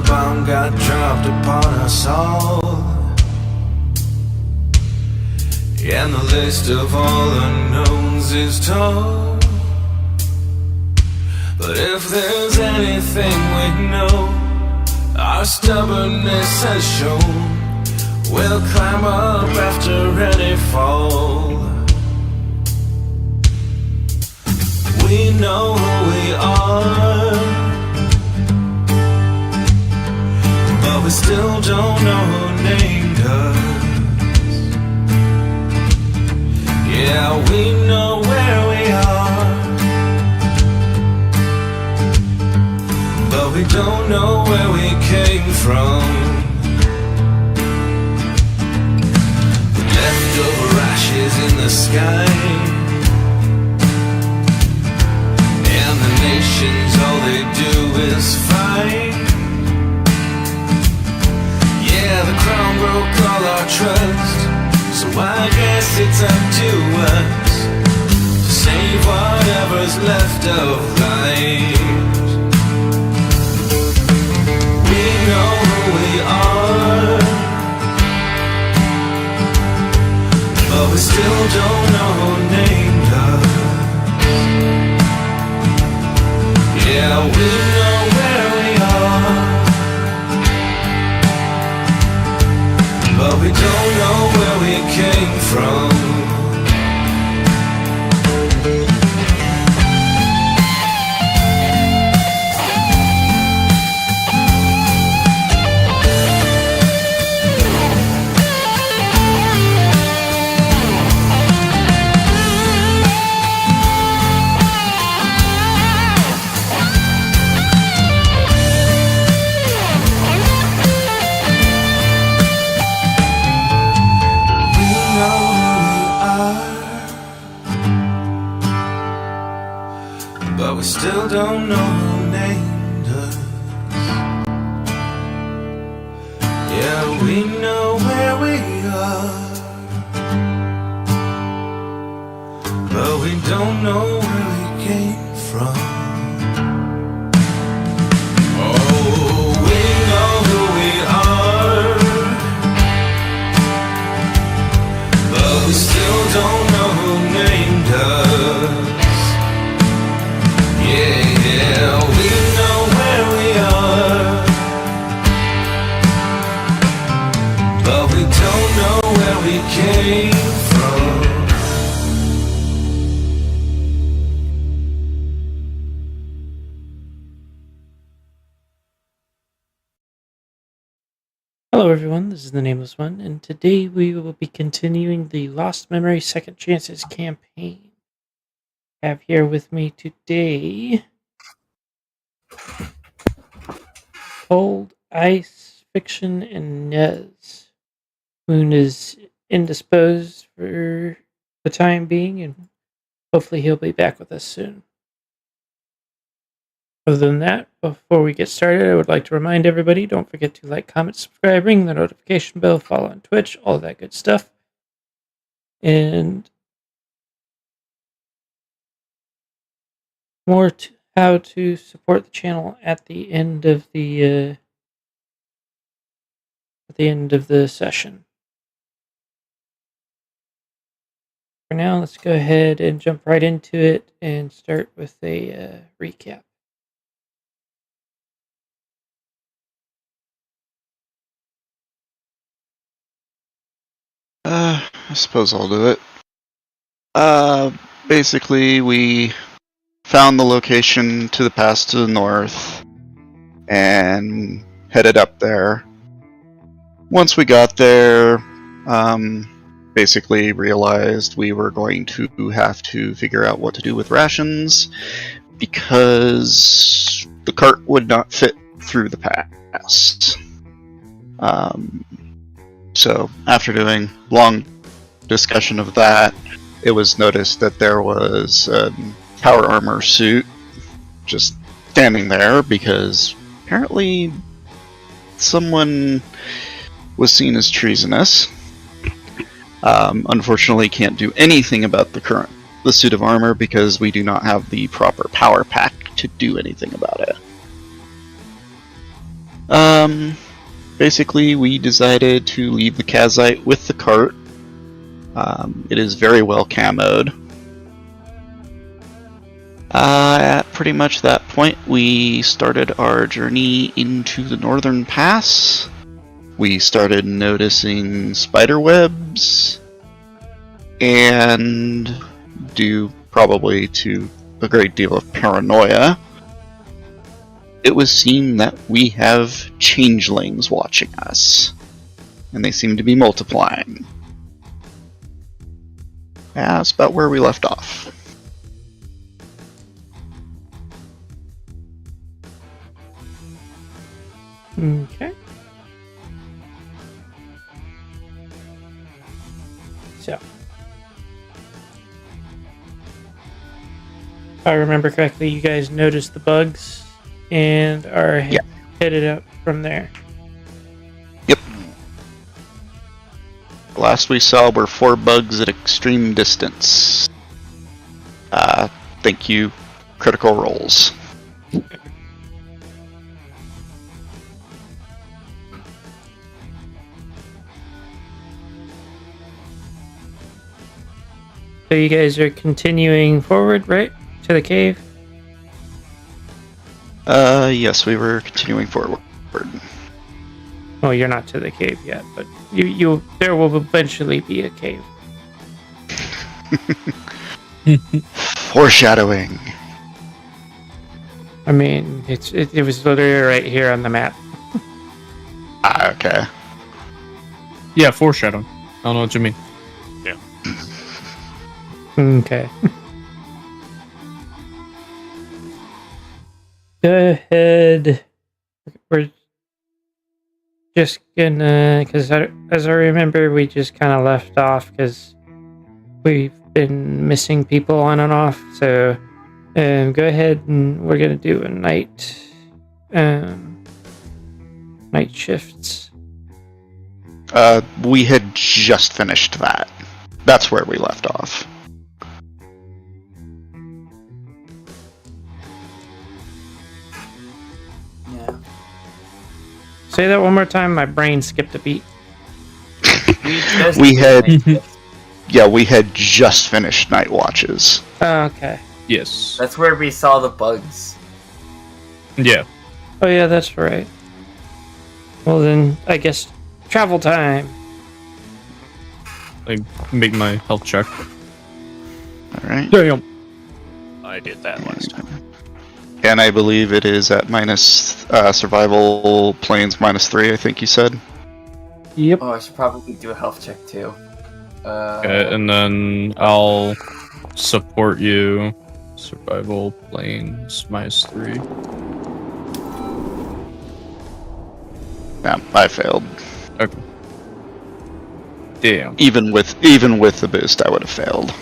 bomb got dropped upon us all, and the list of all unknowns is tall. But if there's anything we know, our stubbornness has shown, we'll climb up after any fall. We know who we are, but we still don't know who named us. Yeah, we know where we are, but we don't know where we came from. Leftover ashes in the sky, and the nations, all they do is fight. Yeah, the crown broke all our trust, so I guess it's up to us to save whatever's left of life. We know who we are, but we still don't know who named us. Yeah, we know where we are, but we don't know where we came from. But we still don't know who named us. Yeah, we know where we are, but we don't know where we came from. Oh, we know who we are, but we still don't know who named us. Yeah, we know where we are, but we don't know where we came from. Hello everyone, this is the Nameless One, and today we will be continuing the Lost Memory Second Chances campaign. I have here with me today Cold, Ice, Fiction, and Nez. Moon is indisposed for the time being, and hopefully he'll be back with us soon. Other than that, before we get started, I would like to remind everybody, don't forget to like, comment, subscribe, ring the notification bell, follow on Twitch, all that good stuff. And more to how to support the channel at the end of the session. For now, let's go ahead and jump right into it and start with a recap. I suppose I'll do it. Basically, we found the location to the pass to the north and headed up there. Once we got there, basically realized we were going to have to figure out what to do with rations because the cart would not fit through the pass. So after doing long discussion of that, it was noticed that there was a power armor suit just standing there because apparently someone was seen as treasonous. Unfortunately, can't do anything about the suit of armor because we do not have the proper power pack to do anything about it. Basically, we decided to leave the Kazite with the cart. It is very well camoed. At pretty much that point, we started our journey into the Northern Pass. We started noticing spider webs, and due probably to a great deal of paranoia, it was seen that we have changelings watching us, and they seem to be multiplying. Yeah, that's about where we left off. Okay. So, if I remember correctly, you guys noticed the bugs and are headed up from there. Yep. The last we saw were 4 bugs at extreme distance. Thank you, Critical Roles. So you guys are continuing forward, right? To the cave? Yes, we were continuing forward. Well, you're not to the cave yet, but you there will eventually be a cave. Foreshadowing. I mean, it was literally right here on the map. Okay. Yeah, foreshadowing. I don't know what you mean. Okay. Go ahead. We're just gonna, because as I remember, we just kind of left off because we've been missing people on and off. So, go ahead and we're gonna do a night shifts. We had just finished that. That's where we left off. Yeah. Say that one more time. My brain skipped a beat. We had just finished Night Watches. Oh, okay. Yes. That's where we saw the bugs. Yeah. Oh yeah, that's right. Well then, I guess travel time. Like, make my health check. Alright. Damn. I did that last time. And I believe it is at minus survival planes -3, I think you said. Yep. Oh, I should probably do a health check too. Okay, and then I'll support you. Survival planes -3. Yeah, I failed. Okay. Damn. Even with the boost, I would have failed.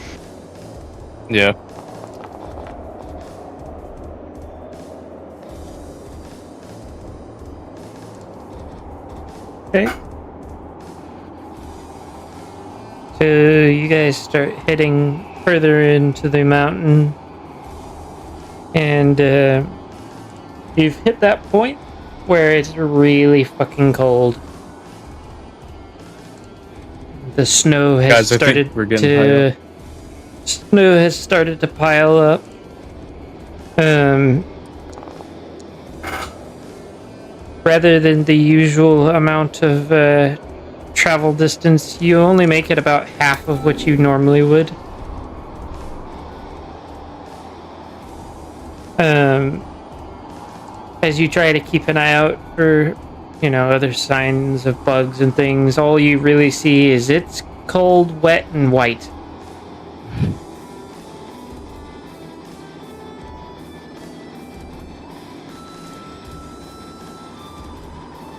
Yeah. Okay. So you guys start heading further into the mountain, and you've hit that point where it's really fucking cold. The snow has Guys, I think started we're getting high up. Snow has started to pile up. Rather than the usual amount of travel distance, you only make it about half of what you normally would. As you try to keep an eye out for, other signs of bugs and things, all you really see is it's cold, wet, and white.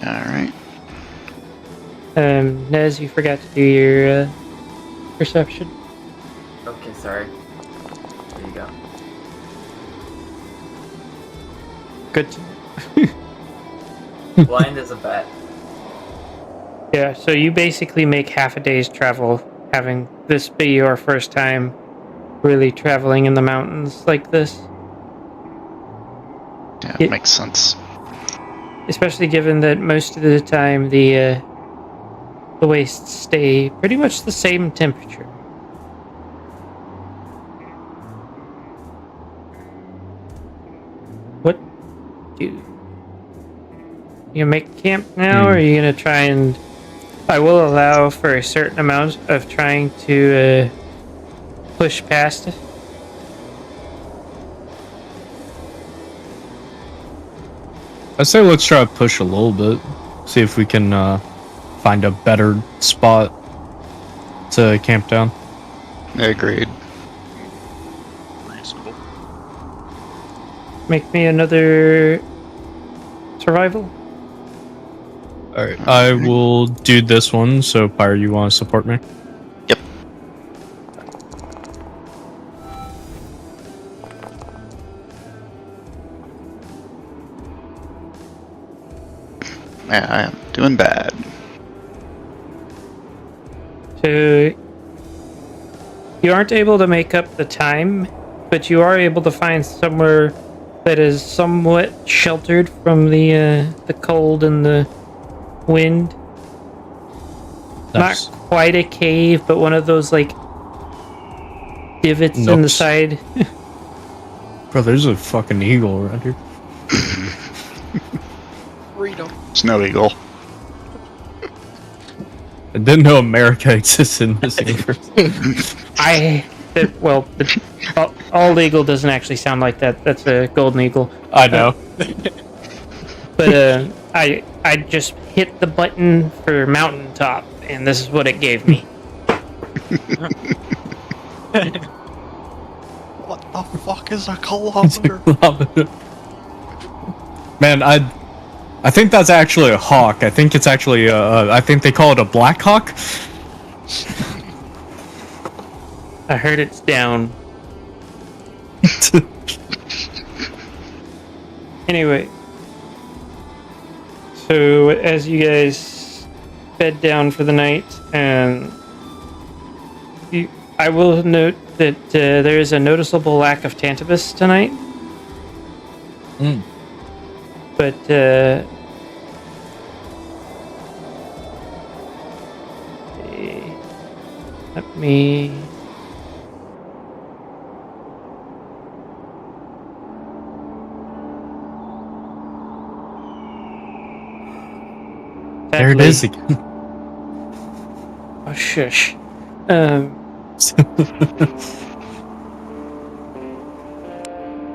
Alright. Nez, you forgot to do your perception. Okay, sorry. There you go. Good. Blind as a bat. Yeah, so you basically make half a day's travel, having this be your first time really traveling in the mountains like this. Yeah, Yeah. makes sense. especially given that most of the time the wastes stay pretty much the same temperature. What do you make camp now, or are you gonna try and? I will allow for a certain amount of trying to push past it. I say let's try to push a little bit. See if we can find a better spot to camp down. Agreed. Reasonable. Make me another survival. Alright, I will do this one, so Pyre, you want to support me? Yep. Man, I am doing bad. So you aren't able to make up the time, but you are able to find somewhere that is somewhat sheltered from the cold and the wind. Nice. Not quite a cave, but one of those like divots in the Nooks. side. Bro, there's a fucking eagle around here. Freedom. Snow eagle. I didn't know America exists in this universe. Bald eagle doesn't actually sound like that. That's a golden eagle. I know. But I just hit the button for mountaintop, and this is what it gave me. What the fuck is a kilometer? Man, I think that's actually a hawk. I think it's actually I think they call it a black hawk. I heard it's down. Anyway, so as you guys bed down for the night, and I will note that there is a noticeable lack of Tantabus tonight. Mm. But let me. There it is again. Oh shush.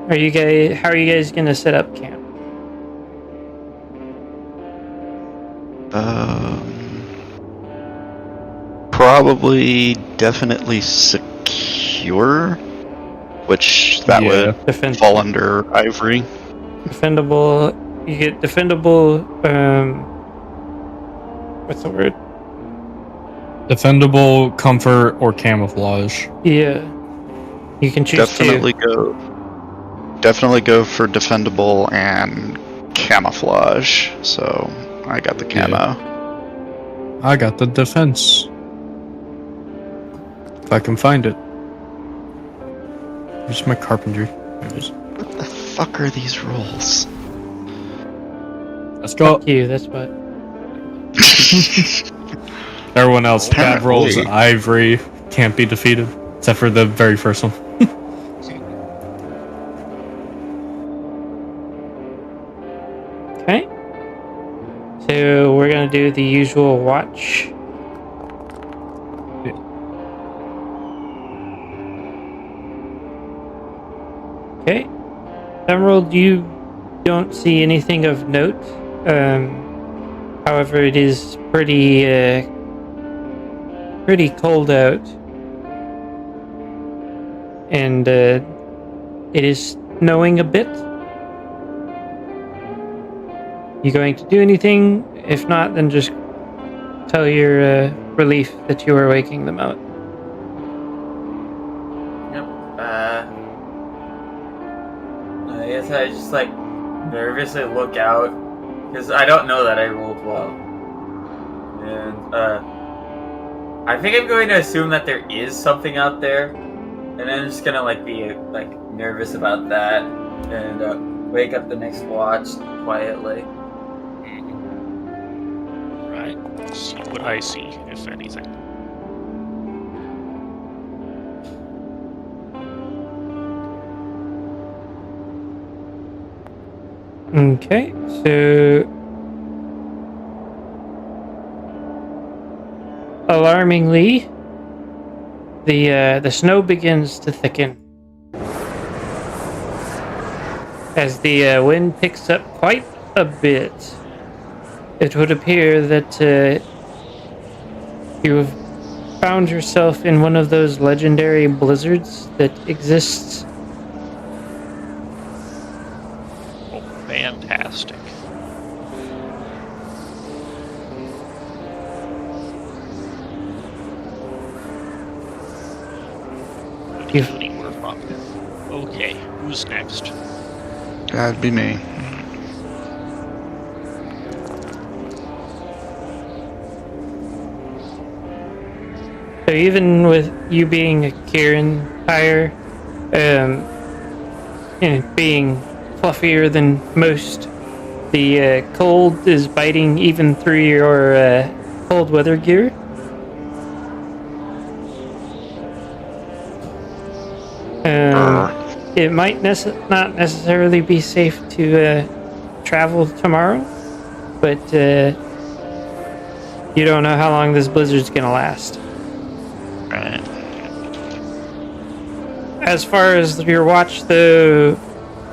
Are you guys? How are you guys gonna set up camp? Probably definitely secure, which that would fall under Ivory. Defendable. You get defendable. What's the word? Defendable, comfort, or camouflage. Yeah. You can choose Definitely go for defendable and camouflage. So I got the camo. I got the defense. If I can find it. Where's my carpentry? There it is. What the fuck are these rules? Let's go. Fuck you. That's what. Everyone else, bad rolls, Apparently. Ivory can't be defeated. Except for the very first one. Okay. So we're gonna do the usual watch. Okay. Emerald, you don't see anything of note. However, it is pretty cold out, and it is snowing a bit. You going to do anything? If not, then just tell your relief that you are waking them out. Yep. I guess I just like nervously look out because I don't know that I rolled well, and I think I'm going to assume that there is something out there, and I'm just gonna like be like nervous about that, and wake up the next watch quietly. See what I see, if anything. Okay, so alarmingly, the snow begins to thicken as the wind picks up quite a bit. It would appear that you have found yourself in one of those legendary blizzards that exists. Oh, fantastic. You- Goody, we're fucked. Okay, who's next? That'd be me. So even with you being a Kieran hire, being fluffier than most, the cold is biting even through your cold weather gear. It might not necessarily be safe to travel tomorrow, but you don't know how long this blizzard's gonna last. Right. As far as your watch, though,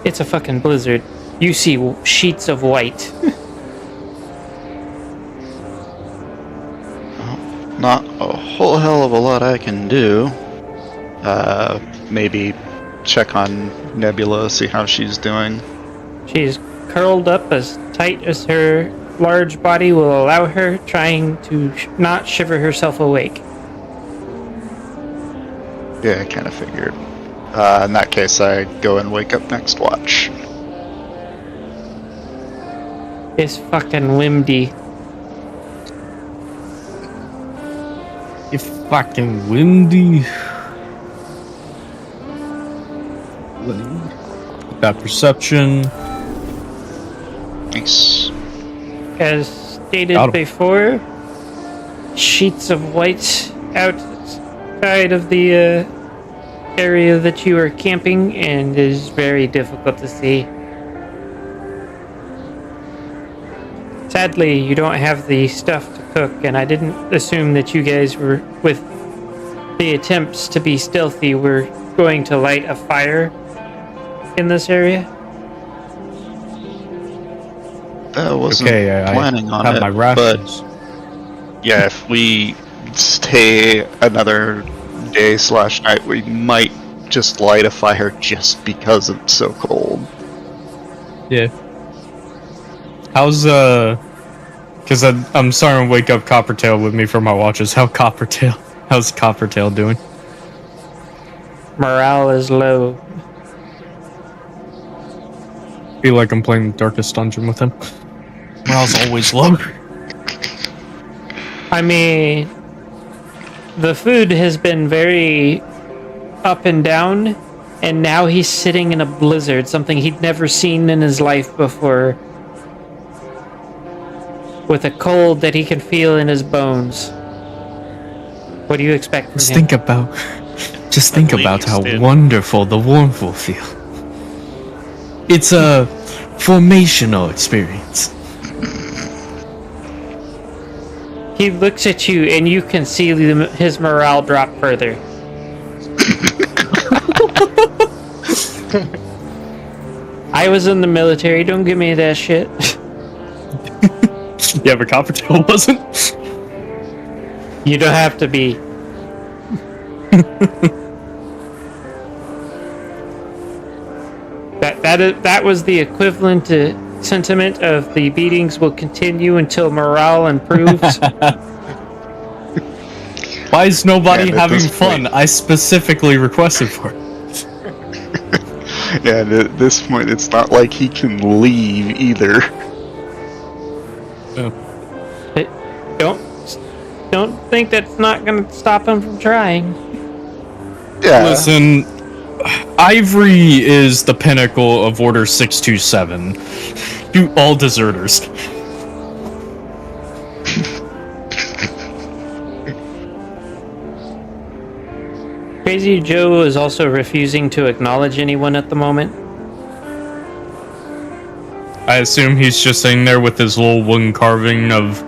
it's a fucking blizzard. You see sheets of white. Not a whole hell of a lot I can do. Maybe check on Nebula, see how she's doing. She's curled up as tight as her large body will allow her, trying to not shiver herself awake. Yeah, I kind of figured. In that case, I go and wake up next watch. It's fucking windy. It's fucking windy. That perception. Nice. As Got stated 'em. before, sheets of white outside of the area that you are camping, and is very difficult to see. Sadly, you don't have the stuff to cook, and I didn't assume that you guys were, with the attempts to be stealthy, were going to light a fire in this area. I wasn't Okay, I planning on have it, my but rations. yeah, if we stay another day/night, we might just light a fire just because it's so cold. Yeah. How's because I'm starting to wake up Coppertail with me for my watches. How's Coppertail doing? Morale is low. Feel like I'm playing the Darkest Dungeon with him. Morale's always low. I mean, the food has been very up and down, and now he's sitting in a blizzard, something he'd never seen in his life before, with a cold that he can feel in his bones. What do you expect from Just him? think about how wonderful the warmth will feel. It's a formational experience. He looks at you, and you can see his morale drop further. I was in the military, don't give me that shit. Yeah, but Coppertail wasn't. You don't have to be. That was the equivalent to sentiment of the beatings will continue until morale improves. Why is nobody And at having this fun? point- I specifically requested for it. And at this point, it's not like he can leave either. Don't think that's not gonna stop him from trying. Yeah. Listen, Ivory is the pinnacle of Order 627. You all deserters. Crazy Joe is also refusing to acknowledge anyone at the moment. I assume he's just sitting there with his little wooden carving of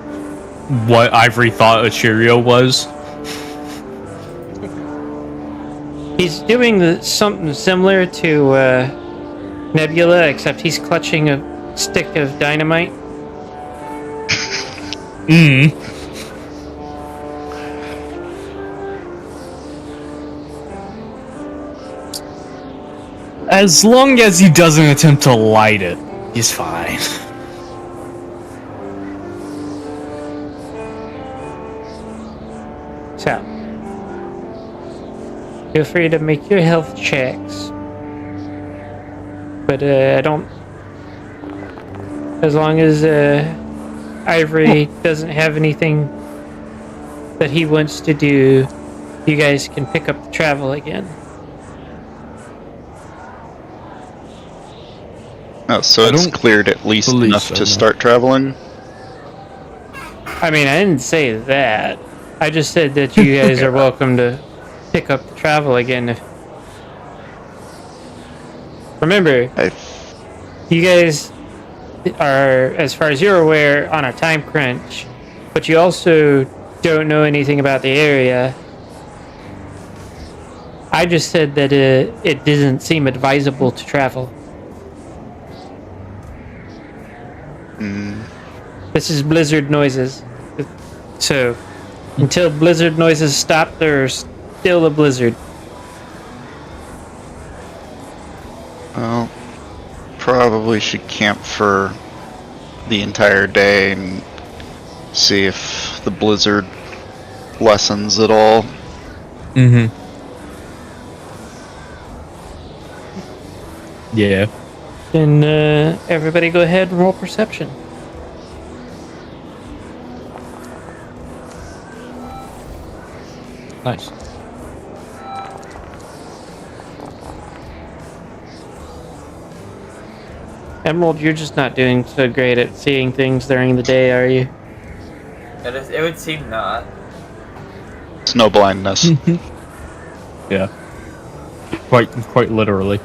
what Ivory thought a Cheerio was. He's doing something similar to Nebula, except he's clutching a stick of dynamite. As long as he doesn't attempt to light it, he's fine. So, feel free to make your health checks. But I don't. As long as Ivory doesn't have anything that he wants to do, you guys can pick up the travel again. Oh, so I it's don't cleared at least believe enough so, to no. start traveling? I mean, I didn't say that. I just said that you guys are welcome to pick up the travel again. Remember, you guys are, as far as you're aware, on a time crunch, but you also don't know anything about the area. I just said that it doesn't seem advisable to travel. This is blizzard noises. So, until blizzard noises stop, there's still a blizzard. Well, probably should camp for the entire day and see if the blizzard lessens at all. Mm-hmm. Yeah. Then everybody go ahead and roll perception. Nice. Emerald, you're just not doing so great at seeing things during the day, are you? It would seem not. Snow blindness. Yeah. Quite literally.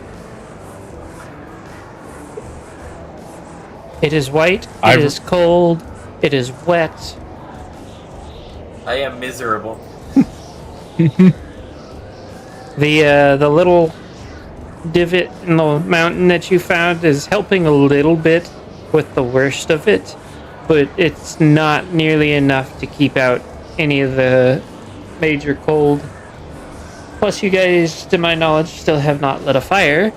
It is white, it is cold, it is wet. I am miserable. The little divot in the mountain that you found is helping a little bit with the worst of it, but it's not nearly enough to keep out any of the major cold. Plus, you guys, to my knowledge, still have not lit a fire,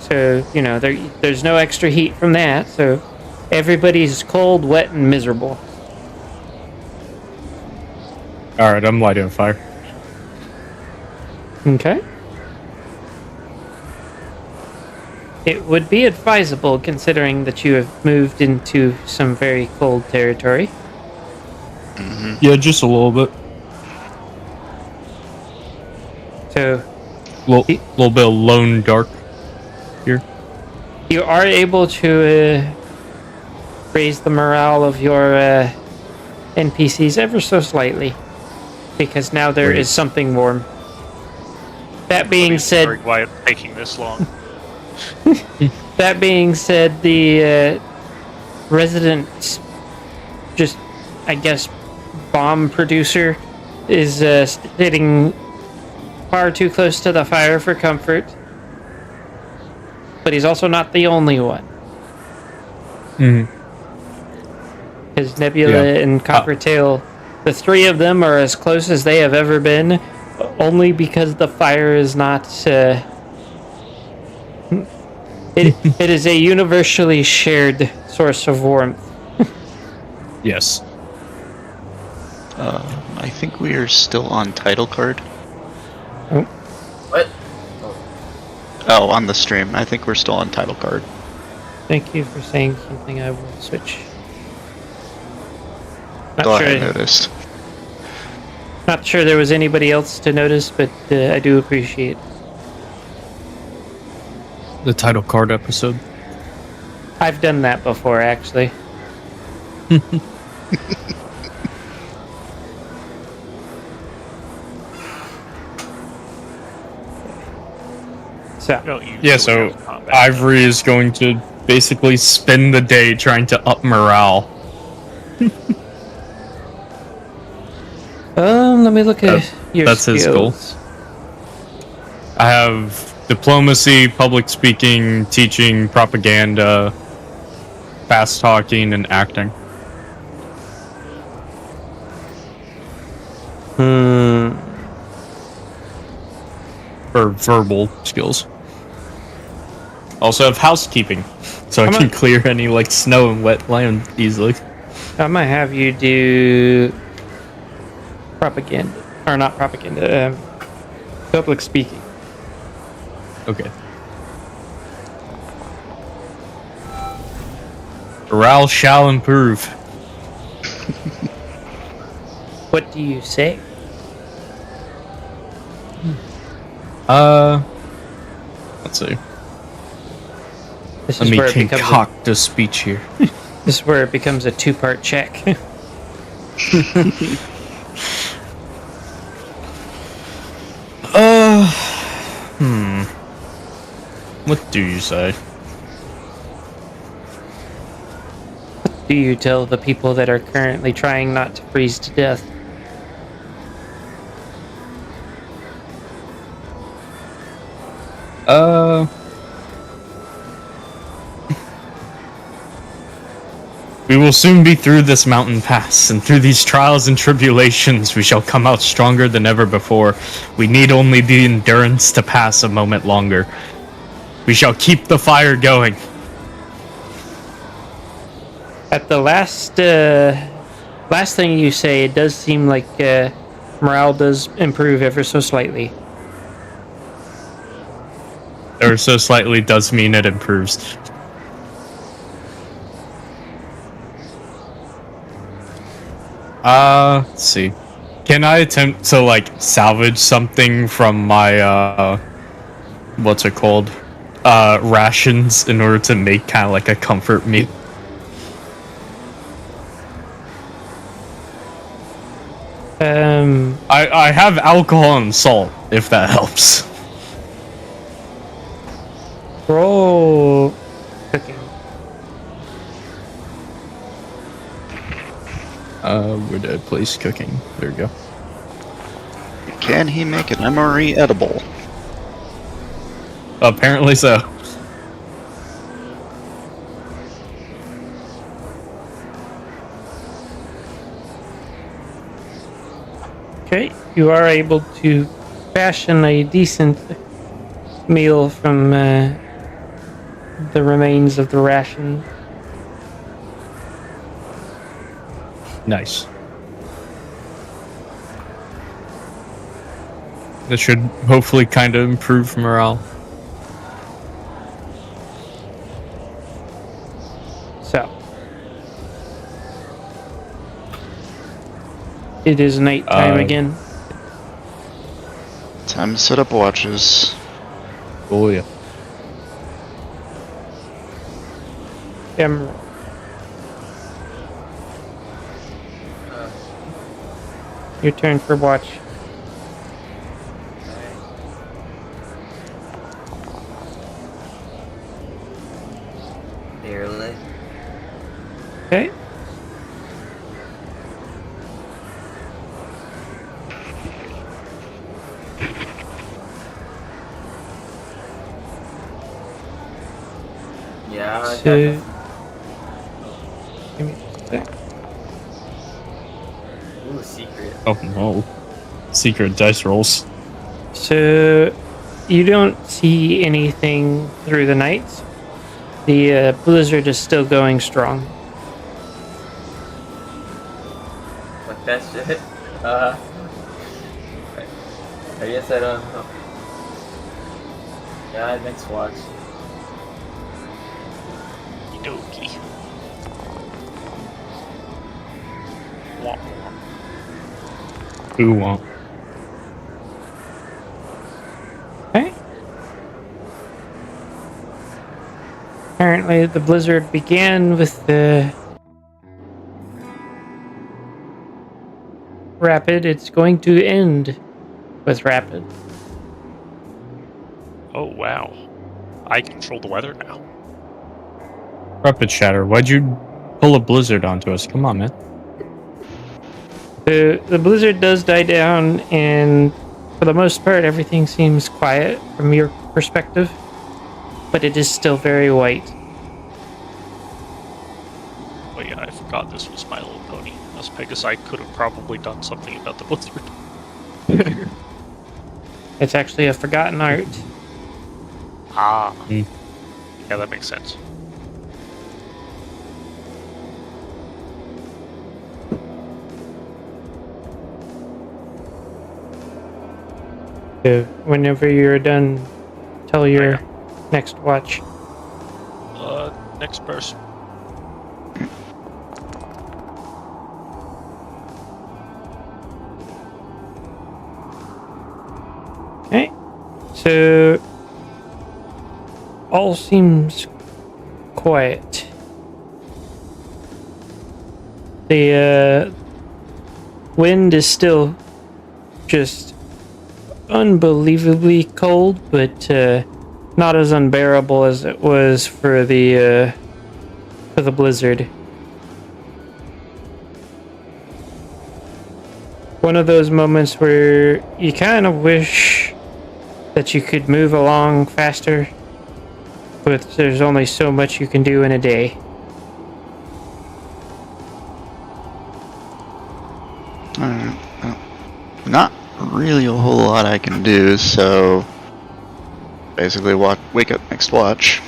so you know there's no extra heat from that. So everybody's cold, wet, and miserable. All right, I'm lighting a fire. Okay. It would be advisable, considering that you have moved into some very cold territory. Yeah, just a little bit. So Little bit of lone dark here. you are able to raise the morale of your NPCs ever so slightly, because now there Great. is something warm. That being said, Wondering why it's taking this long. That being said, the resident, just I guess, bomb producer is sitting far too close to the fire for comfort. But he's also not the only one. Mm-hmm. Because Nebula and Coppertail, the three of them are as close as they have ever been, only because the fire is not... It is a universally shared source of warmth. Yes. I think we are still on title card. What? Oh, on the stream. I think we're still on title card. Thank you for saying something. I will switch. Thought I noticed. Not sure there was anybody else to notice, but I do appreciate it. The title card episode. I've done that before, actually. So, Don't usually Yeah, so have combat. Ivory is going to basically spend the day trying to up morale. let me look at your that's his goal. skills. I have diplomacy, public speaking, teaching, propaganda, fast talking, and acting. For verbal skills. Also have housekeeping, so I Come can on. clear any like snow and wet land easily. I might have you do propaganda, or not propaganda, public speaking. Okay. Morale shall improve. What do you say? Let's see. This Let is me where it becomes concoct a speech here. this is where it becomes a two-part check. What do you say? Do you tell the people that are currently trying not to freeze to death? We will soon be through this mountain pass, and through these trials and tribulations we shall come out stronger than ever before. We need only the endurance to pass a moment longer. We shall keep the fire going. At the last thing you say, it does seem like morale does improve ever so slightly. Ever so slightly does mean it improves. Let's see. Can I attempt to like salvage something from my what's it called? Rations in order to make kind of like a comfort meal? I have alcohol and salt, if that helps. Roll cooking. Where did I place cooking? There we go. Can he make an MRE edible? Apparently so. Okay, you are able to fashion a decent meal from the remains of the ration. Nice. That should hopefully kind of improve morale. So, it is nighttime again. Time to set up watches. Oh yeah. Emerald. Your turn for watch. Barely. Okay. Yeah. I So, got give me a sec. Ooh, secret. Oh no. Secret dice rolls. So, you don't see anything through the night. The blizzard is still going strong. Like that shit. I guess I don't know. Yeah, next watch. Okie dokie. Womp womp. Who won't? Okay. Apparently, the blizzard began with the rapid. It's going to end with rapid. Oh wow. I control the weather now. Rapid Shatter, why'd you pull a blizzard onto us? Come on, man. The blizzard does die down, and for the most part, everything seems quiet from your perspective, but it is still very white. Oh yeah, I forgot this was My Little Pony. As Pegasus, I could have probably done something about the blizzard. It's actually a forgotten art. Ah. Mm. Yeah, that makes sense. So whenever you're done, tell your next watch. Next person. Okay, so all seems quiet. The wind is still just unbelievably cold, but not as unbearable as it was for the blizzard. One of those moments where you kind of wish that you could move along faster, but there's only so much you can do in a day. Not really a whole lot I can do, so basically wake up next watch.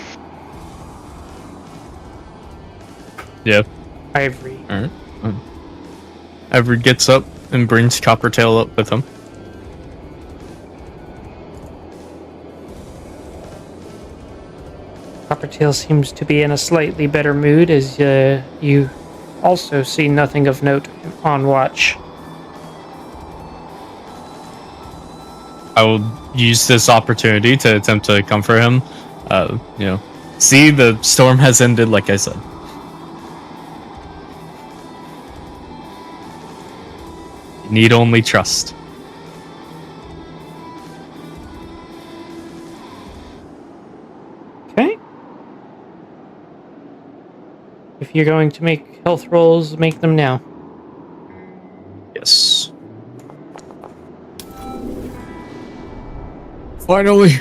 Yeah. Ivory. Alright. Everett gets up and brings Coppertail up with him. Coppertail seems to be in a slightly better mood as you also see nothing of note on watch. I will use this opportunity to attempt to comfort him. See, the storm has ended, like I said. You need only trust. Okay. If you're going to make health rolls, make them now. Yes. Finally!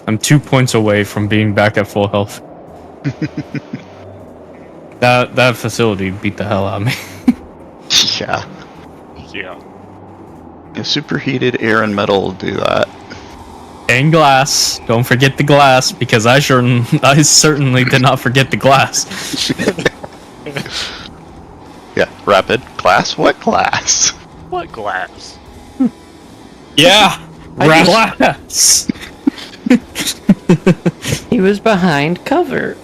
I'm 2 points away from being back at full health. That facility beat the hell out of me. Yeah. Yeah. Superheated air and metal will do that. And glass. Don't forget the glass, because I certainly did not forget the glass. Yeah, rapid. Glass? What glass? What glass? Yeah! Glass! He was behind cover.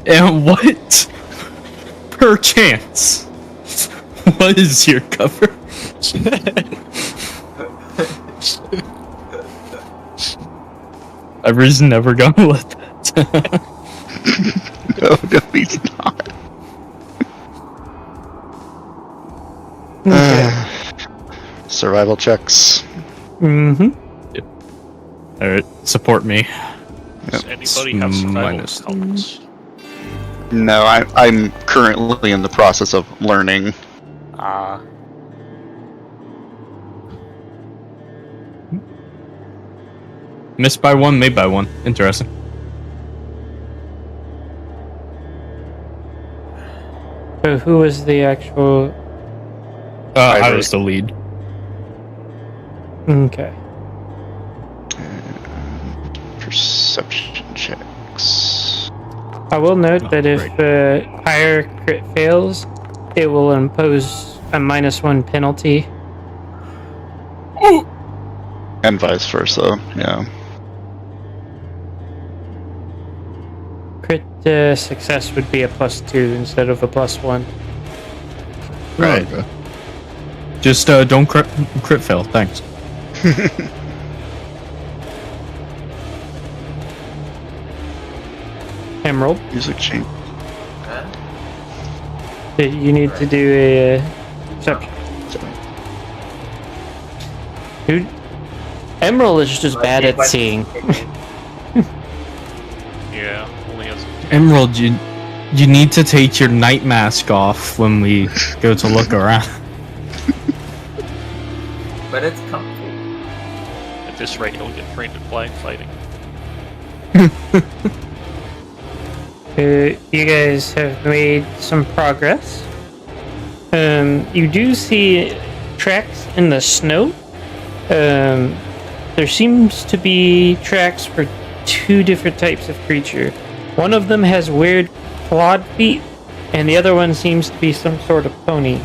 And what? Perchance. What is your cover? I was never gonna let that. No, he's not. Survival checks. Mm-hmm. Alright, support me. Does anybody have survival Minus- helmets? No, I'm currently in the process of learning. Ah. Missed by one, made by one. Interesting. So who was the actual... I Ivory. was the lead. Okay. Perception checks. I will note Oh, that if higher crit fails, it will impose a -1 penalty. And vice versa, yeah. Crit success would be a +2 instead of a +1. Right. Just don't crit fail, thanks. Emerald, Music change. you need to do a perception. Dude, Emerald is just bad at Like, seeing. Yeah, only has. Emerald, you need to take your night mask off when we go to look around. But it's comfy. At this rate, he'll get trained in blind fighting. You guys have made some progress. You do see tracks in the snow. There seems to be tracks for two different types of creature. One of them has weird clawed feet, and the other one seems to be some sort of pony.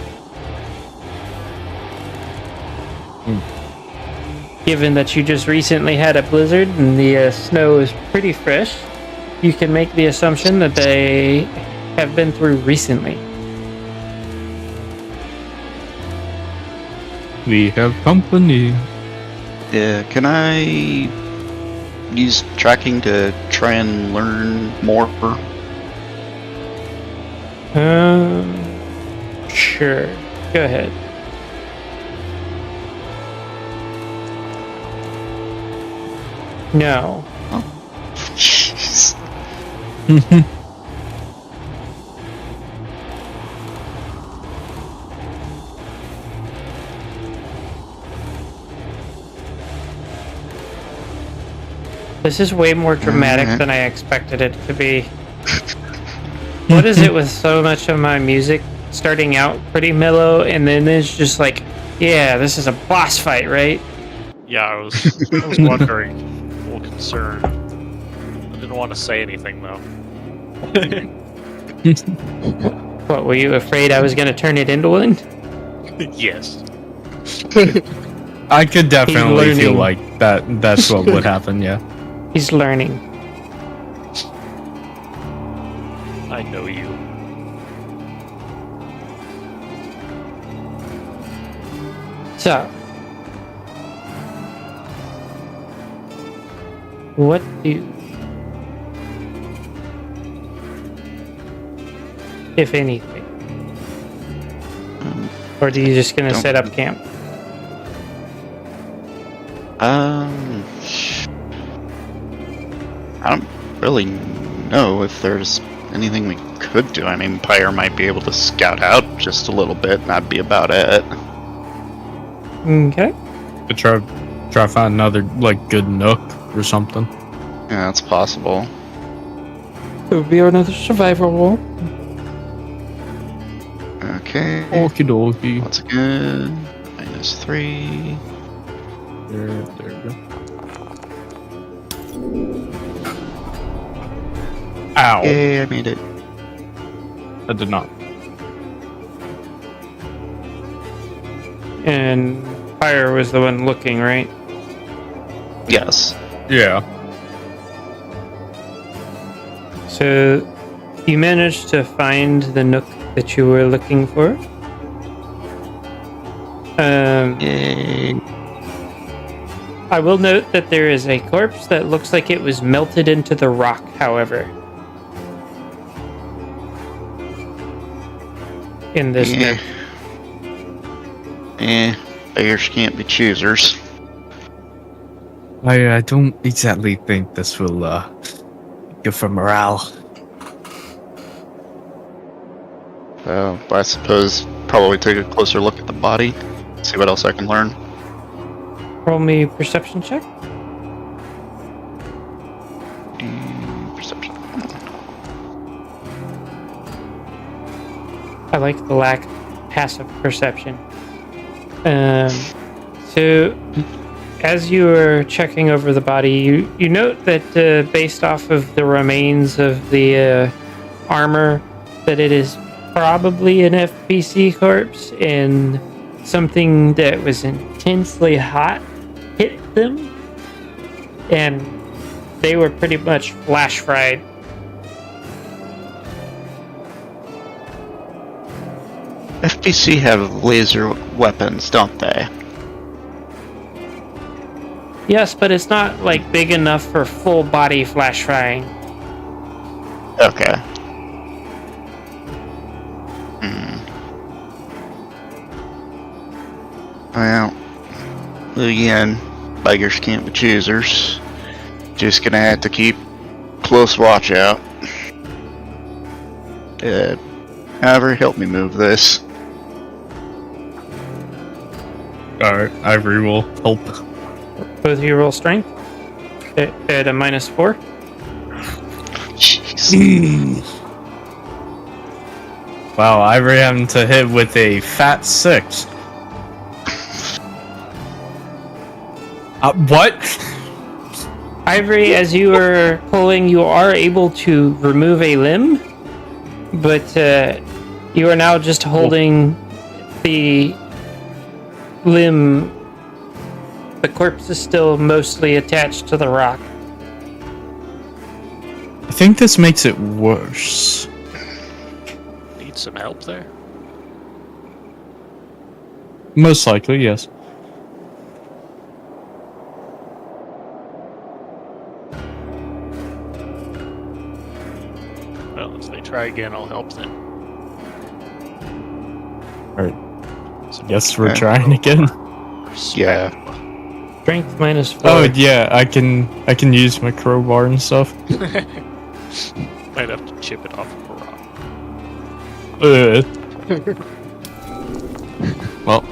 Given that you just recently had a blizzard and the snow is pretty fresh, you can make the assumption that they have been through recently. We have company. Yeah, can I use tracking to try and learn more? Sure. Go ahead. No. Jeez. This is way more dramatic than I expected it to be. What is it with so much of my music starting out pretty mellow and then it's just like, yeah, this is a boss fight, right? Yeah, I was wondering, a little concerned. I didn't want to say anything though. What, were you afraid I was going to turn it into one? Yes. I could definitely feel learning. like that's what would happen, yeah. He's learning. I know you. So, what do, if anything, or are you just gonna Don't- set up camp? I don't really know if there's anything we could do. I mean, Pyre might be able to scout out just a little bit, and that'd be about it. Okay. But try to find another like good nook or something. Yeah, that's possible. It would be another survival roll. Okay. Okie dokie. Once again, -3. There you go. Ow! Yay, I made it. I did not. And Fire was the one looking, right? Yes. Yeah. So, you managed to find the nook that you were looking for. Yay. I will note that there is a corpse that looks like it was melted into the rock, however. In this nook. Bears can't be choosers. I don't exactly think this will good for morale. So, I suppose probably take a closer look at the body, see what else I can learn. Roll me a perception check. Perception. I like the lack of passive perception. So, as you are checking over the body, you note that based off of the remains of the armor, that it is probably an FPC corpse, and something that was intensely hot hit them, and they were pretty much flash fried. FPC have laser weapons, don't they? Yes, but it's not like big enough for full body flash frying. Okay. Well, Again, beggars can't be choosers. Just gonna have to keep close watch out. However, help me move this. Alright, Ivory will help. Both of you roll strength at a -4. Jeez. Wow, Ivory having to hit with a fat 6. What? Ivory, as you are pulling, you are able to remove a limb, but you are now just holding the limb. The corpse is still mostly attached to the rock. I think this makes it worse. Need some help there? Most likely, yes. Well, if they try again, I'll help them. Alright. Guess we're trying again. Yeah. Strength -4. Oh yeah, I can use my crowbar and stuff. Might have to chip it off of a rock. Well,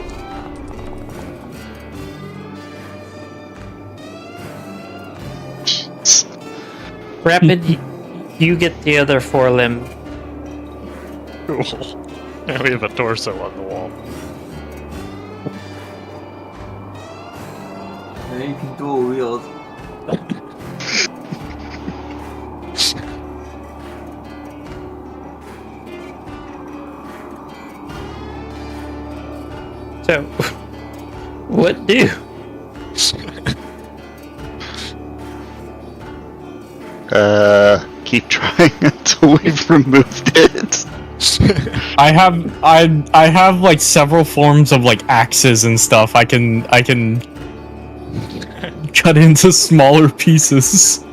Rapid, you get the other 4 limb. Cool. Now we have a torso on the wall. Now you can dual wield. So, what do? Keep trying until we've removed it. I have like several forms of like axes and stuff. I can cut into smaller pieces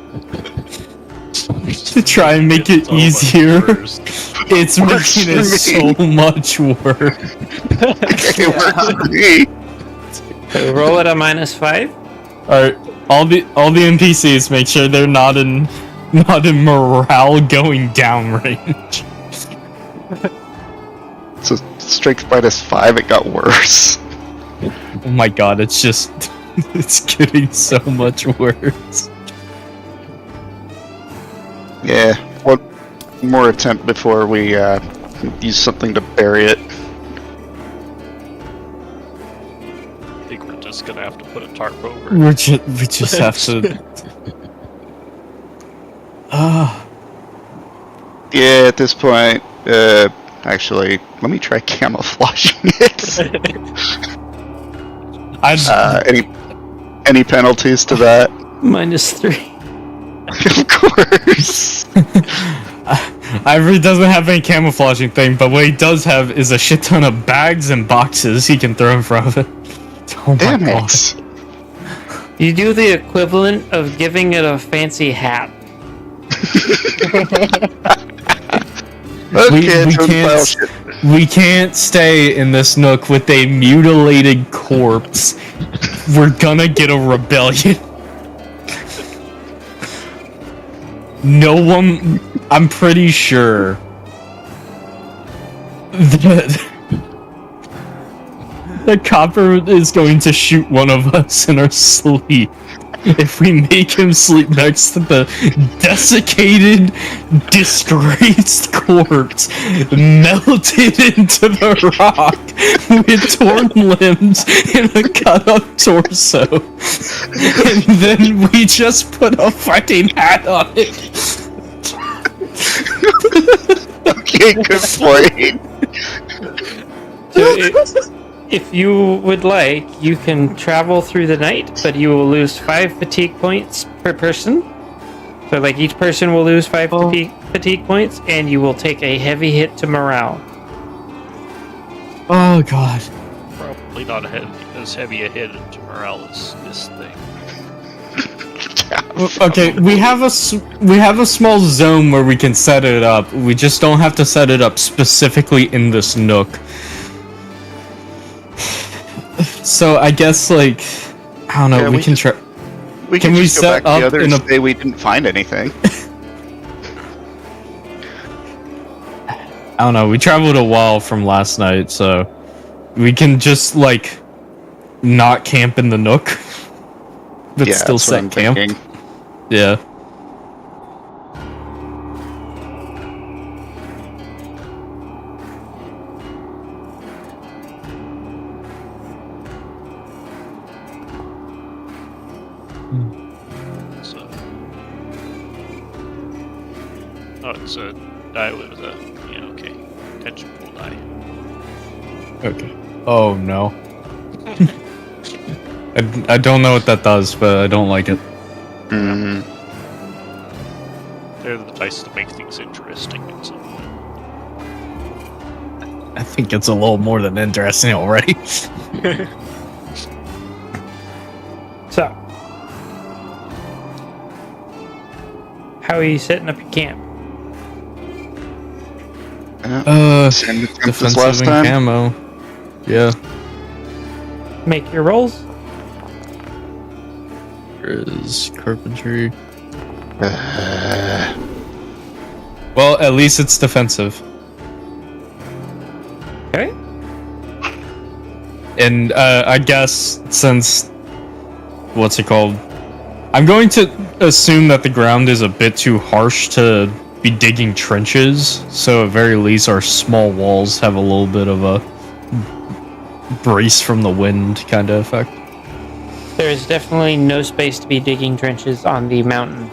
to try and make it So much easier. worse. It's Works making it for so much worse. Okay, works for me. So roll at a -5. Alright, all the NPCs make sure they're not in morale going down range. So strength -5, it got worse. Oh my god, it's just it's getting so much worse. Yeah, one more attempt before we use something to bury it. I think we're just gonna have to put a tarp over it. We just have to. Yeah, at this point, actually, let me try camouflaging it. Any penalties to that? -3. Of course. Ivory doesn't have any camouflaging thing, but what he does have is a shit ton of bags and boxes he can throw in front of it. Oh my Damn god. it. You do the equivalent of giving it a fancy hat. Okay, we don't can't- pile shit. We can't stay in this nook with a mutilated corpse. We're gonna get a rebellion. No one. I'm pretty sure that the copper is going to shoot one of us in our sleep if we make him sleep next to the desiccated, disgraced corpse melted into the rock with torn limbs and a cut up torso. And then we just put a fucking hat on it. Okay, good point. So if you would like, you can travel through the night, but you will lose 5 fatigue points per person. So, like, each person will lose 5 fatigue points, and you will take a heavy hit to morale. Oh god. Probably not as heavy a hit to morale as this thing. Okay, we have a small zone where we can set it up. We just don't have to set it up specifically in this nook. So I guess like I don't know. Yeah, we we can try. We Can can we just go set back to the up others in a- and say we didn't find anything. I don't know. We traveled a while from last night, so we can just like not camp in the Nook, but Yeah, still that's what set I'm camp. thinking. Yeah. So. Oh, it's a die with a. Yeah, okay. Tension pool die. Okay. Oh no. I don't know what that does, but I don't like it. Mm, They're the dice to make things interesting at some point. I think it's a little more than interesting already. So, how are you setting up your camp? same attempt as Defensive last and time. camo. Yeah. Make your rolls. There is carpentry. Uh, Well, at least it's defensive. Okay. And I guess since what's it called? I'm going to assume that the ground is a bit too harsh to be digging trenches, so at very least our small walls have a little bit of a brace from the wind kind of effect. There is definitely no space to be digging trenches on the mountain.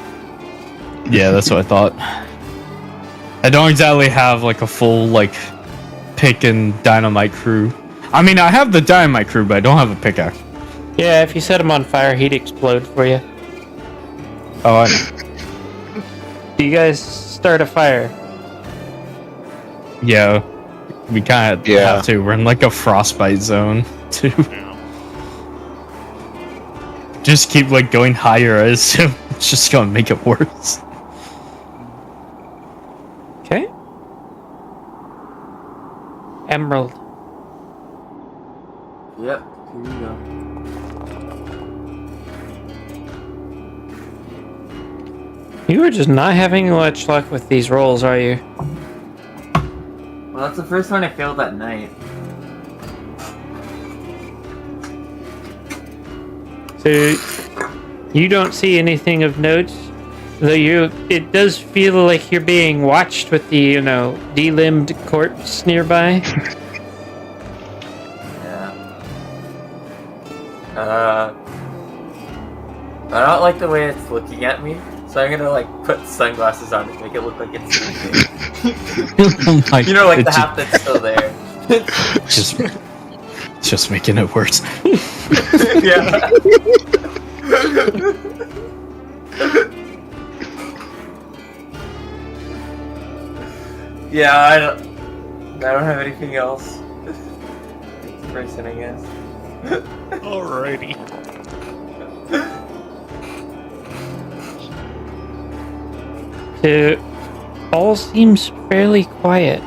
Yeah, that's what I thought. I don't exactly have like a full like pick and dynamite crew. I mean, I have the dynamite crew, but I don't have a pickaxe. Yeah, if you set him on fire, he'd explode for you. Oh, Do you guys start a fire? yeah, we kind of Yeah. have to. We're in like a frostbite zone too. Yeah. Just keep like going higher. I assume it's just gonna make it worse. Okay. Emerald. Yep, here you go. You are just not having much luck with these rolls, are you? Well, that's the first one I failed that night. So you don't see anything of note, though it does feel like you're being watched with the, delimbed corpse nearby. Yeah. I don't like the way it's looking at me, so I'm gonna put sunglasses on to make it look like it's sleeping. Like, You know, like the it's half that's still there. just making it worse. Yeah. Yeah, I don't have anything else. It's the person, I guess. Alrighty. All seems fairly quiet.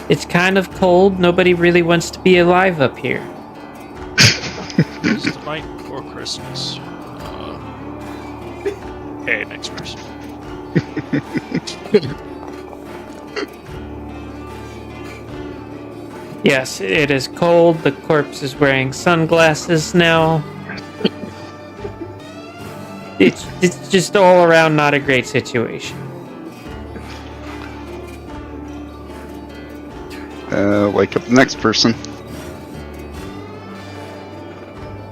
It's kind of cold. Nobody really wants to be alive up here. It's the night before Christmas. Okay, next person. Yes, it is cold. The corpse is wearing sunglasses now. It's just all around not a great situation. wake up the next person.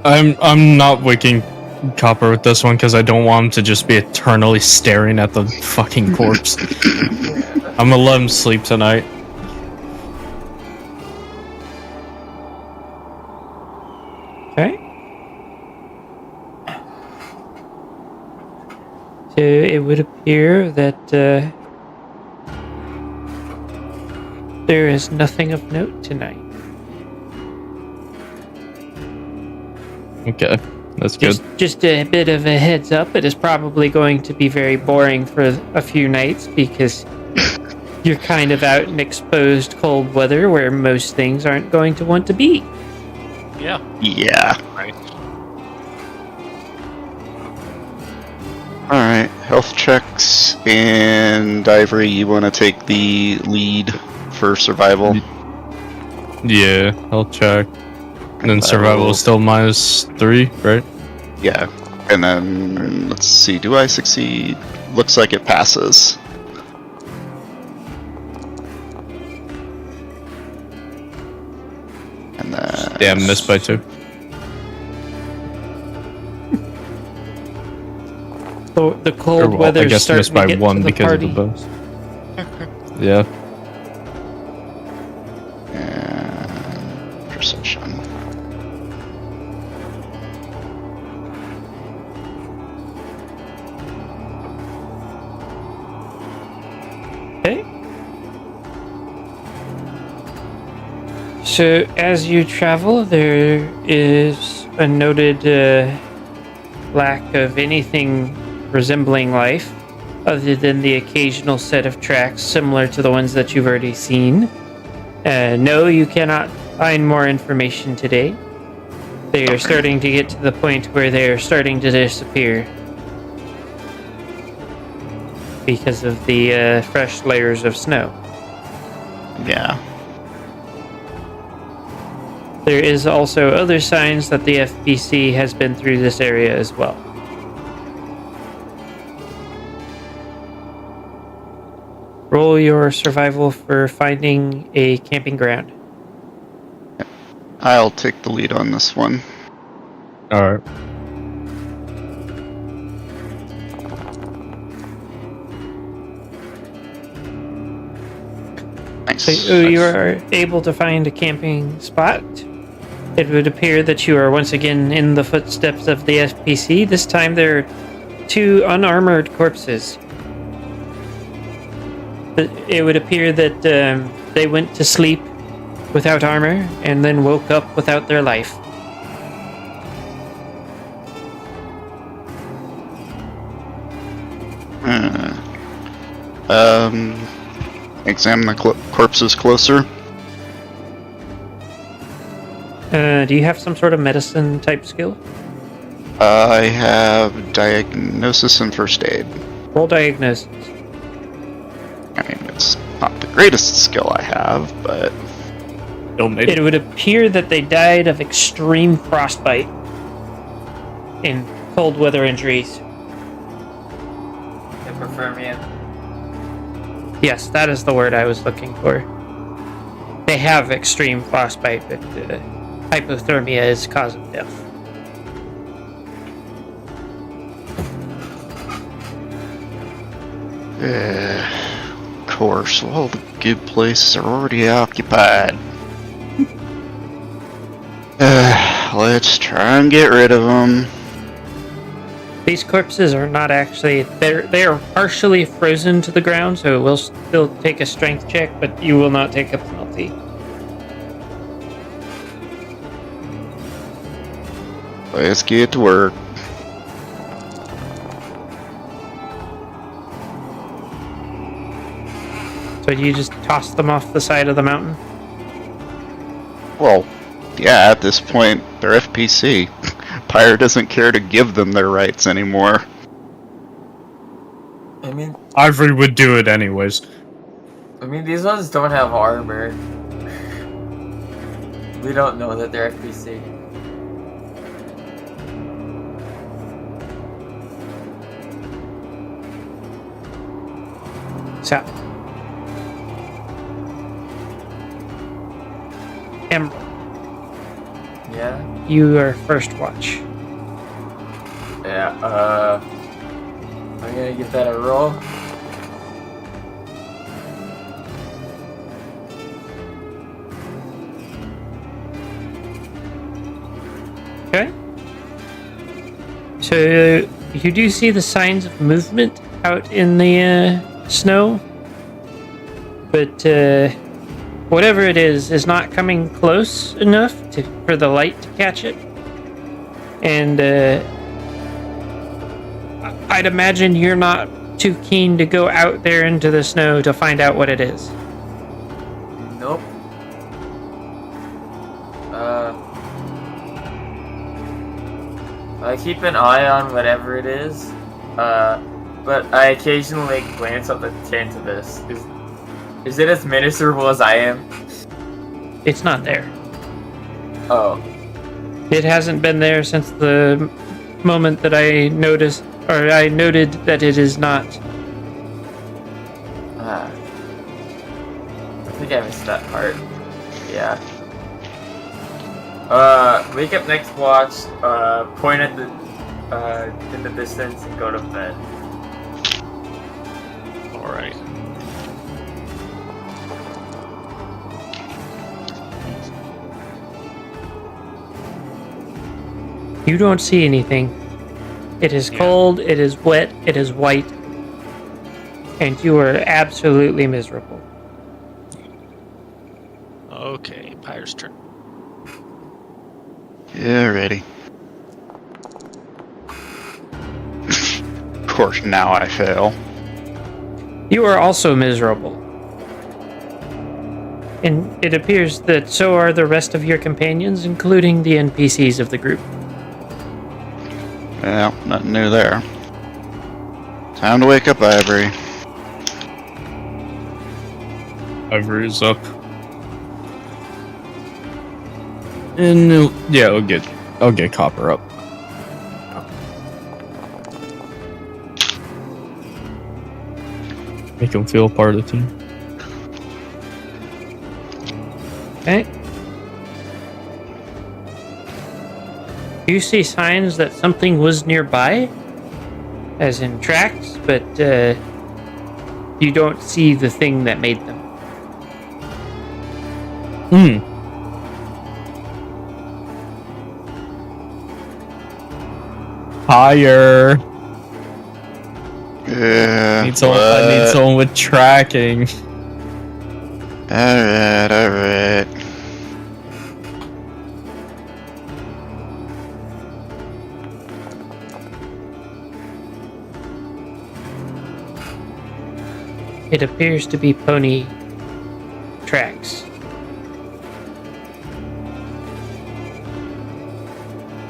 I'm not waking Copper with this one because I don't want him to just be eternally staring at the fucking corpse. I'm gonna let him sleep tonight. Okay. So it would appear that there is nothing of note tonight. Okay, that's good. Just a bit of a heads up, it is probably going to be very boring for a few nights because you're kind of out in exposed cold weather where most things aren't going to want to be. Yeah, Yeah. right. Alright, health checks, and Ivory, you want to take the lead for survival? Yeah, health check. And then survival is still -3, right? Yeah, and then let's see, do I succeed? Looks like it passes. And then... Yeah, missed by 2. So the cold I weather guess starting missed by to get 1 to the because party. of the bows. Yeah. And perception. Okay. So as you travel, there is a noted lack of anything resembling life, other than the occasional set of tracks similar to the ones that you've already seen. No, you cannot find more information today. They are starting to get to the point where they are starting to disappear because of the fresh layers of snow. Yeah. There is also other signs that the FBC has been through this area as well. Roll your survival for finding a camping ground. I'll take the lead on this one. Alright. Nice. So you are able to find a camping spot. It would appear that you are once again in the footsteps of the FPC. This time there are 2 unarmored corpses. It would appear that they went to sleep without armor and then woke up without their life. Examine the corpses closer. Do you have some sort of medicine type skill? I have diagnosis and first aid. Roll diagnosis. I mean, it's not the greatest skill I have, but Still made It would appear that they died of extreme frostbite and cold weather injuries. Hypothermia. Yes, that is the word I was looking for. They have extreme frostbite, but hypothermia is cause of death. of course, all the good places are already occupied. Let's try and get rid of them. These corpses are not actually they are partially frozen to the ground, so it will still take a strength check, but you will not take a penalty. Let's get to work. So you just toss them off the side of the mountain? Well, yeah, at this point, they're FPC. Pyre doesn't care to give them their rights anymore. I mean, Ivory would do it anyways. these ones don't have armor. We don't know that they're FPC. So, Emerald, Yeah? you are first watch. Yeah, I'm gonna give that a roll. Okay. So you do see the signs of movement out in the snow, but whatever it is not coming close enough for the light to catch it. And I'd imagine you're not too keen to go out there into the snow to find out what it is. Nope. I keep an eye on whatever it is, but I occasionally glance up into this. Is it as miserable as I am? It's not there. Oh. It hasn't been there since the moment that I noticed, or I noted that it is not. I think I missed that part. Yeah. Wake up next watch, point at the, in the distance and go to bed. Alright. You don't see anything. It is Yeah. cold, it is wet, it is white, and you are absolutely miserable. Okay, Pyre's turn. Yeah, ready. Of course, now I fail. You are also miserable. And it appears that so are the rest of your companions, including the NPCs of the group. Well, nothing new there. Time to wake up, Ivory. Ivory's up. And yeah, I'll get Copper up. Make him feel part of the team. Okay. You see signs that something was nearby, as in tracks, but you don't see the thing that made them. Higher. Yeah. I need someone with tracking. Alright. It appears to be pony tracks.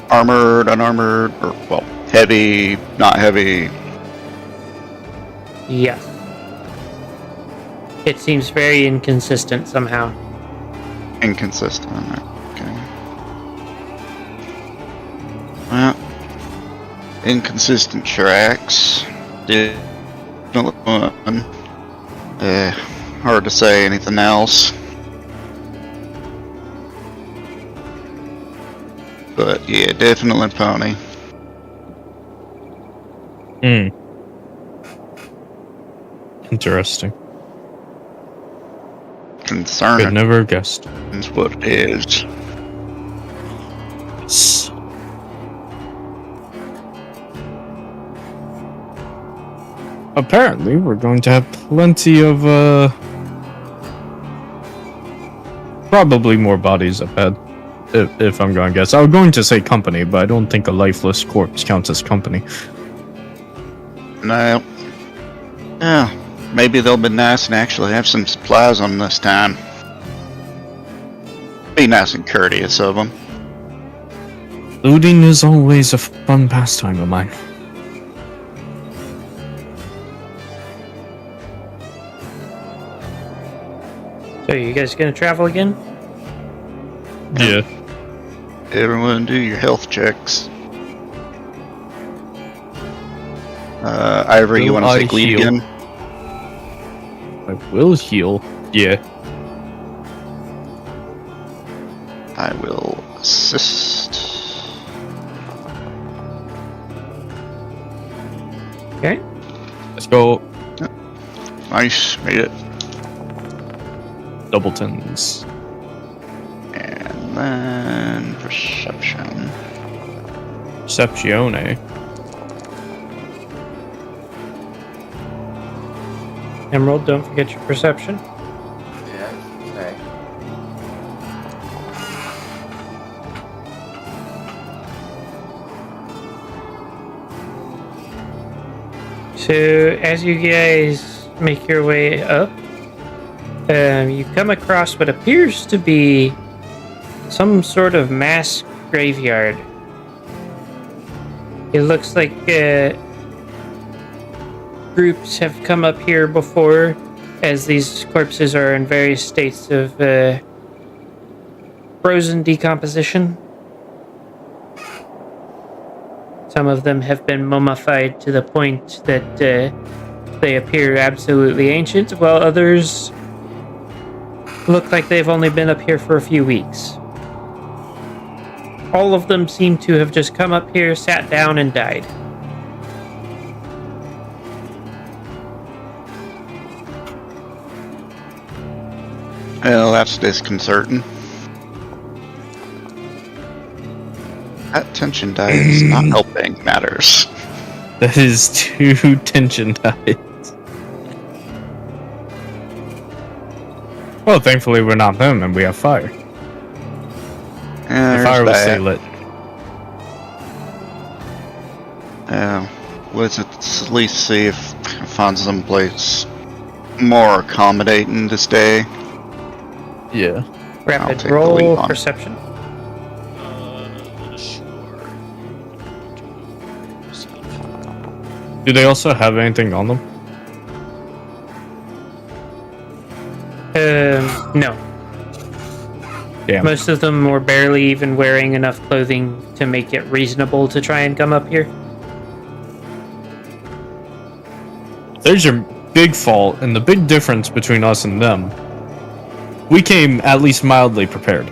Armored, unarmored, or, well, heavy, not heavy. Yes. It seems very inconsistent somehow. Inconsistent. Okay. Well, inconsistent tracks. One. Hard to say anything else. But yeah, definitely pony. Interesting. Could Concerning never have guessed. is what it is. Apparently, we're going to have plenty of, probably more bodies up ahead. If I'm going to guess. I was going to say company, but I don't think a lifeless corpse counts as company. No. Yeah, maybe they'll be nice and actually have some supplies on this time. Be nice and courteous of them. Looting is always a fun pastime of mine. So you guys gonna travel again? Yeah. Everyone do your health checks. Ivory, you Will want to I take lead heal? again? I will heal. Yeah. I will assist. Okay. Let's go. Nice, made it. Double tens. And then perception. Perceptione. Emerald, don't forget your perception. Yeah, sorry. So as you guys make your way up, you come across what appears to be some sort of mass graveyard. It looks like groups have come up here before, as these corpses are in various states of frozen decomposition. Some of them have been mummified to the point that they appear absolutely ancient, while others look like they've only been up here for a few weeks. All of them seem to have just come up here, sat down, and died. Well, that's disconcerting. That tension die is not helping matters. That is 2 tension dice. Well, thankfully we're not them and we have fire. Yeah, The fire will there's stay that. lit. Let's at least see if I find some place more accommodating to stay. Yeah. Rapid take the lead roll on. perception. Sure. Do they also have anything on them? No. Damn. Most of them were barely even wearing enough clothing to make it reasonable to try and come up here. There's your big fault and the big difference between us and them. We came at least mildly prepared.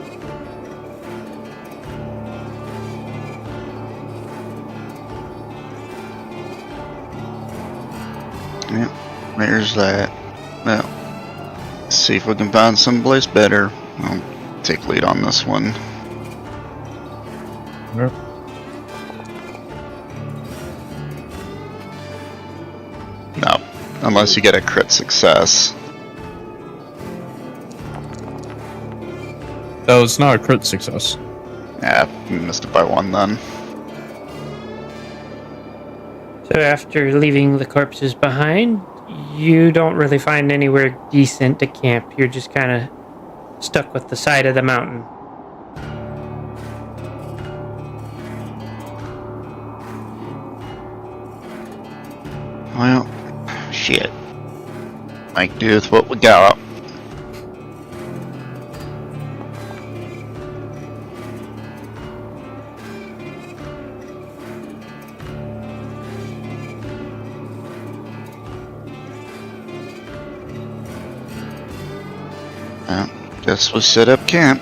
Yep, there's that. Well, let's see if we can find someplace better. I'll take lead on this one. Yep. No, unless you get a crit success. That was not a crit success. Yeah, you missed it by 1 then. So after leaving the corpses behind, you don't really find anywhere decent to camp. You're just kind of stuck with the side of the mountain. Well, shit. Make do with what we got. Well, guess we set up camp.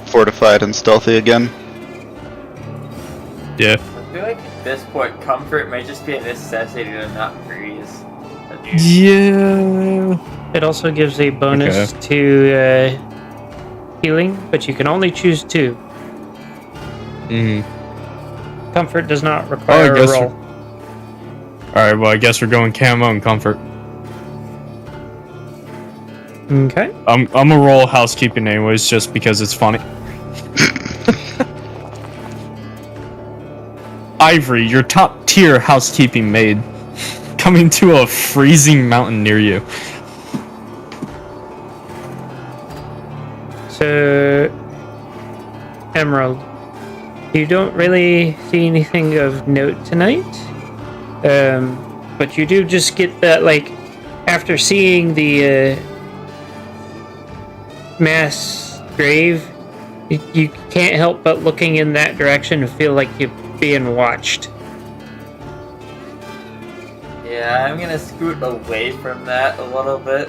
Fortified and stealthy again. Yeah. I feel like at this point, comfort might just be a necessity to not freeze. Yeah. It also gives a bonus to healing, but you can only choose 2. Comfort does not require a guess roll. Alright, well I guess we're going camo and comfort. Okay. I'm gonna roll housekeeping anyways, just because it's funny. Ivory, your top tier housekeeping maid, coming to a freezing mountain near you. So, Emerald, you don't really see anything of note tonight, but you do just get that, like, after seeing the mass grave, you can't help but looking in that direction and feel like you're being watched. Yeah, I'm gonna scoot away from that a little bit.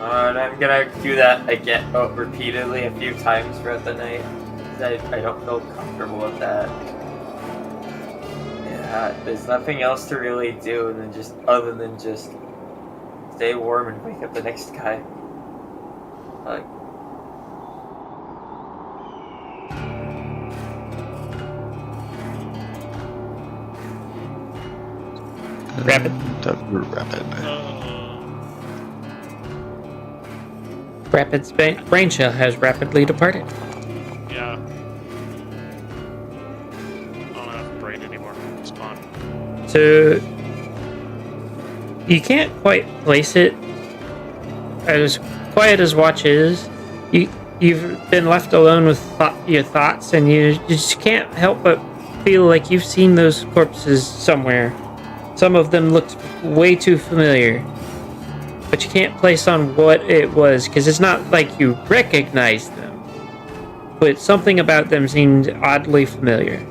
And I'm gonna do that again, repeatedly a few times throughout the night. 'Cause I don't feel comfortable with that. Yeah, there's nothing else to really do other than just stay warm and wake up the next guy. Like, Rapid. Rapid. Rapid's brain shell has rapidly departed. Yeah. I don't have a brain anymore. It's gone. So you can't quite place it. As quiet as Watch is, you've been left alone with your thoughts, and you just can't help but feel like you've seen those corpses somewhere. Some of them looked way too familiar, but you can't place on what it was because it's not like you recognize them, but something about them seemed oddly familiar.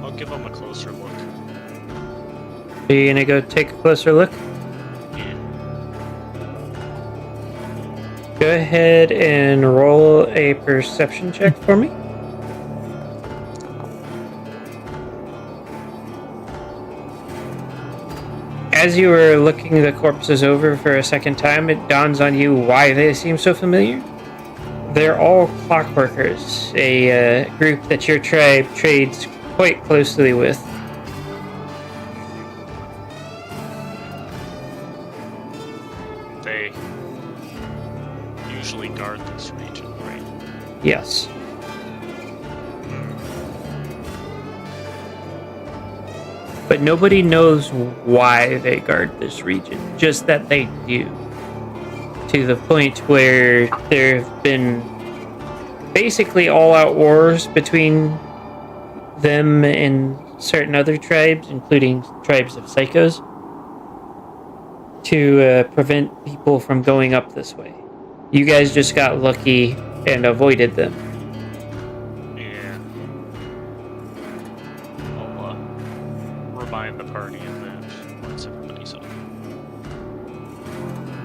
I'll give him a closer look. Are you gonna go take a closer look? Yeah. Go ahead and roll a perception check for me. As you were looking the corpses over for a second time, it dawns on you why they seem so familiar. They're all clockworkers, a group that your tribe trades quite closely with. They usually guard this region, right? Yes. But nobody knows why they guard this region, just that they do. To the point where there have been basically all-out wars between them and certain other tribes, including tribes of psychos, to prevent people from going up this way. You guys just got lucky and avoided them. Yeah. I'll remind the party of that once everybody's up.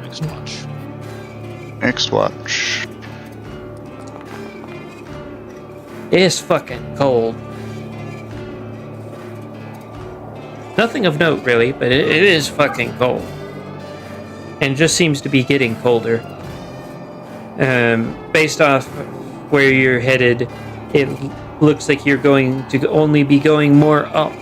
Next watch. Next watch. It's fucking cold. Nothing of note, really, but it is fucking cold. And just seems to be getting colder. Based off where you're headed, it looks like you're going to only be going more up.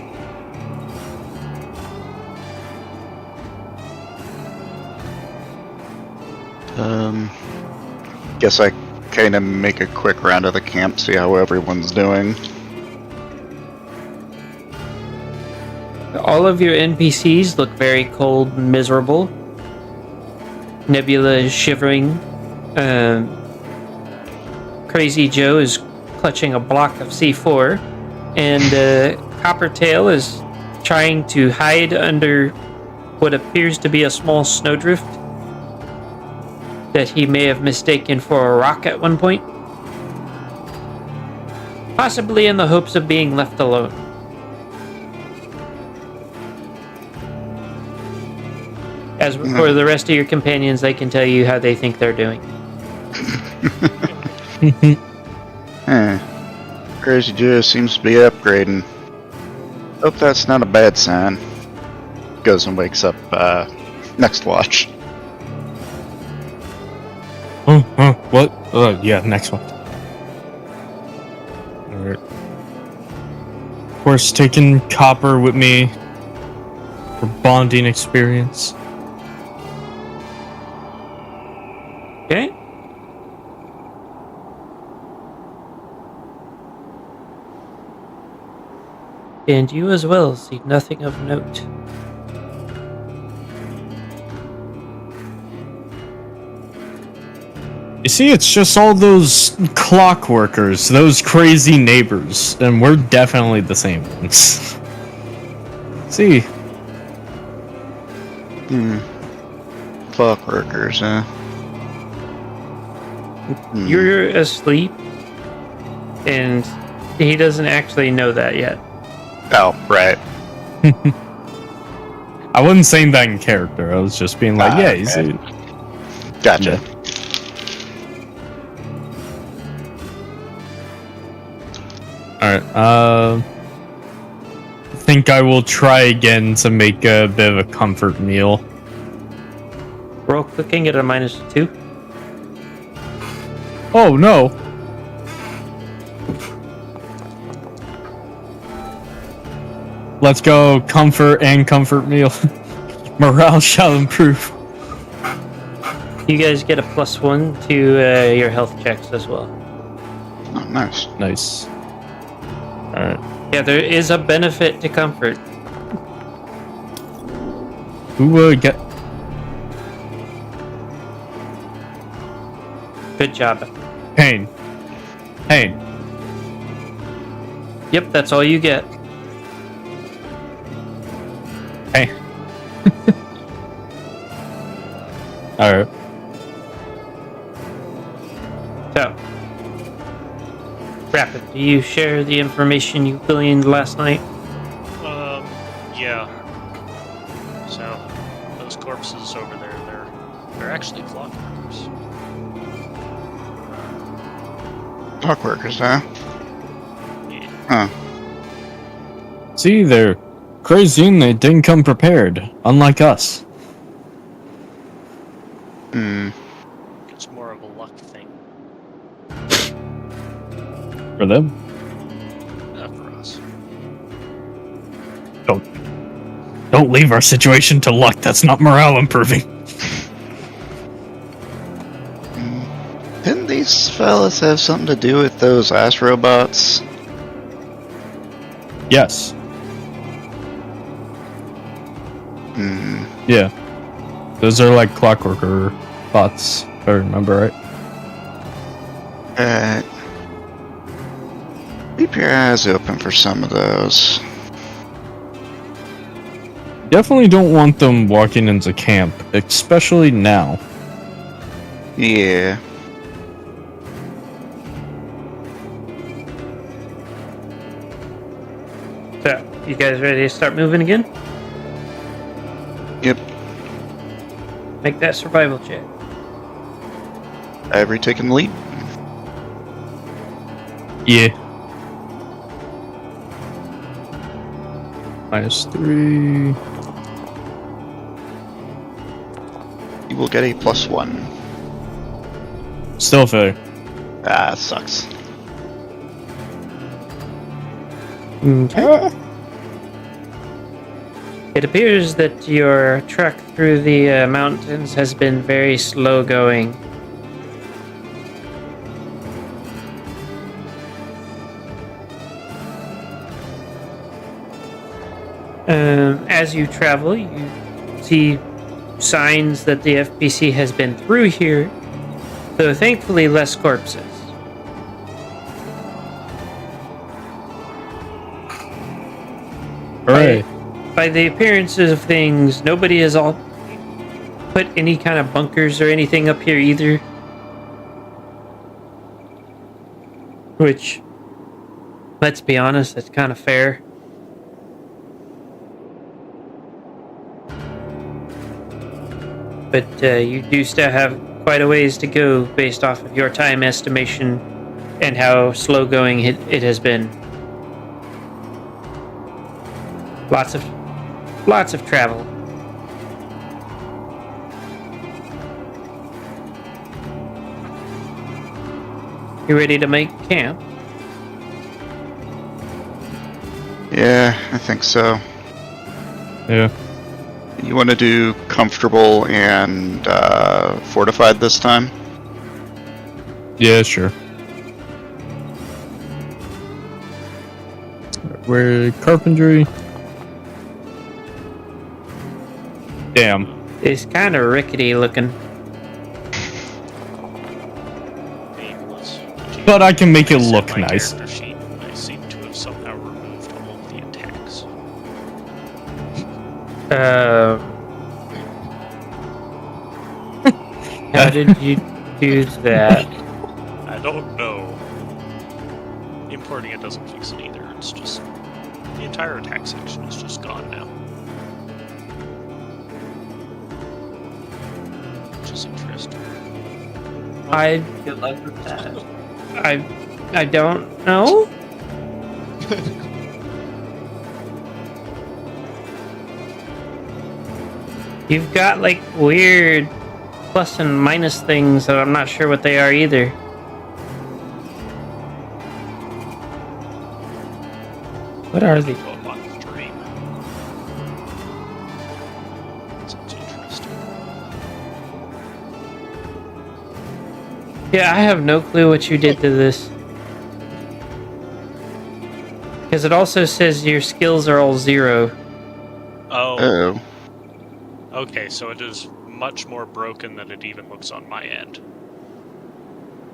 Guess I kind of make a quick round of the camp, see how everyone's doing. All of your NPCs look very cold and miserable. Nebula is shivering. Crazy Joe is clutching a block of C4. And Coppertail is trying to hide under what appears to be a small snowdrift that he may have mistaken for a rock at one point. Possibly in the hopes of being left alone. As for the rest of your companions, they can tell you how they think they're doing. Crazy Joe seems to be upgrading. Hope that's not a bad sign. Goes and wakes up next watch. What? Yeah, next one. Alright. Of course, taking Copper with me for bonding experience. Okay? And you as well see nothing of note. You see, it's just all those clockworkers, those crazy neighbors, and we're definitely the same ones. See? Clockworkers, huh? You're asleep, and he doesn't actually know that yet. Oh, right. I wasn't saying that in character, I was just being like, yeah, you see. Gotcha. Alright, I think I will try again to make a bit of a comfort meal. Roll cooking at a -2. Oh no! Let's go, comfort and comfort meal. Morale shall improve. You guys get a +1 to your health checks as well. Oh, nice. Nice. Yeah, there is a benefit to comfort. Who get? Good job. Pain. Yep, that's all you get. Hey. Alright. So, Rapid, do you share the information you gleaned last night? Yeah. So, those corpses over there, they're actually clockworkers. Clockworkers, huh? Yeah. Huh. See, they're crazy and they didn't come prepared, unlike us. Hmm. It's more of a luck thing, For them. not for us. Don't leave our situation to luck. That's not morale improving. Didn't these fellas have something to do with those ass robots? Yes. Hmm. Yeah. Those are like clockworker bots, if I remember right. Keep your eyes open for some of those. Definitely don't want them walking into camp, especially now. Yeah. So, you guys ready to start moving again? Yep. Make that survival check. Ivory taking the lead. Yeah. -3. You will get a +1. Still fair. Ah, sucks. Okay. It appears that your trek through the mountains has been very slow going. As you travel, you see signs that the FBC has been through here, though thankfully less corpses. Hooray. By the appearances of things, nobody has all put any kind of bunkers or anything up here either. Which, let's be honest, that's kind of fair. But you do still have quite a ways to go based off of your time estimation and how slow going it has been. Lots of travel. You ready to make camp? Yeah, I think so. Yeah. You want to do comfortable and fortified this time? Yeah, sure. We're carpentry. Damn. It's kind of rickety looking. Nameless. But I can make it It's in look my nice. character sheet, and I seem to have somehow removed all of the attacks. How did you do that? I don't know. Importing it doesn't fix it either. It's just the entire attack section is just gone now. Which is interesting. Good luck with that. I don't know. You've got like weird plus and minus things that I'm not sure what they are either. What are they? Go up on the dream. Sounds interesting. Yeah, Yeah, I have no clue what you did to this. Because it also says your skills are all 0. Oh, Oh. okay, so it is much more broken than it even looks on my end.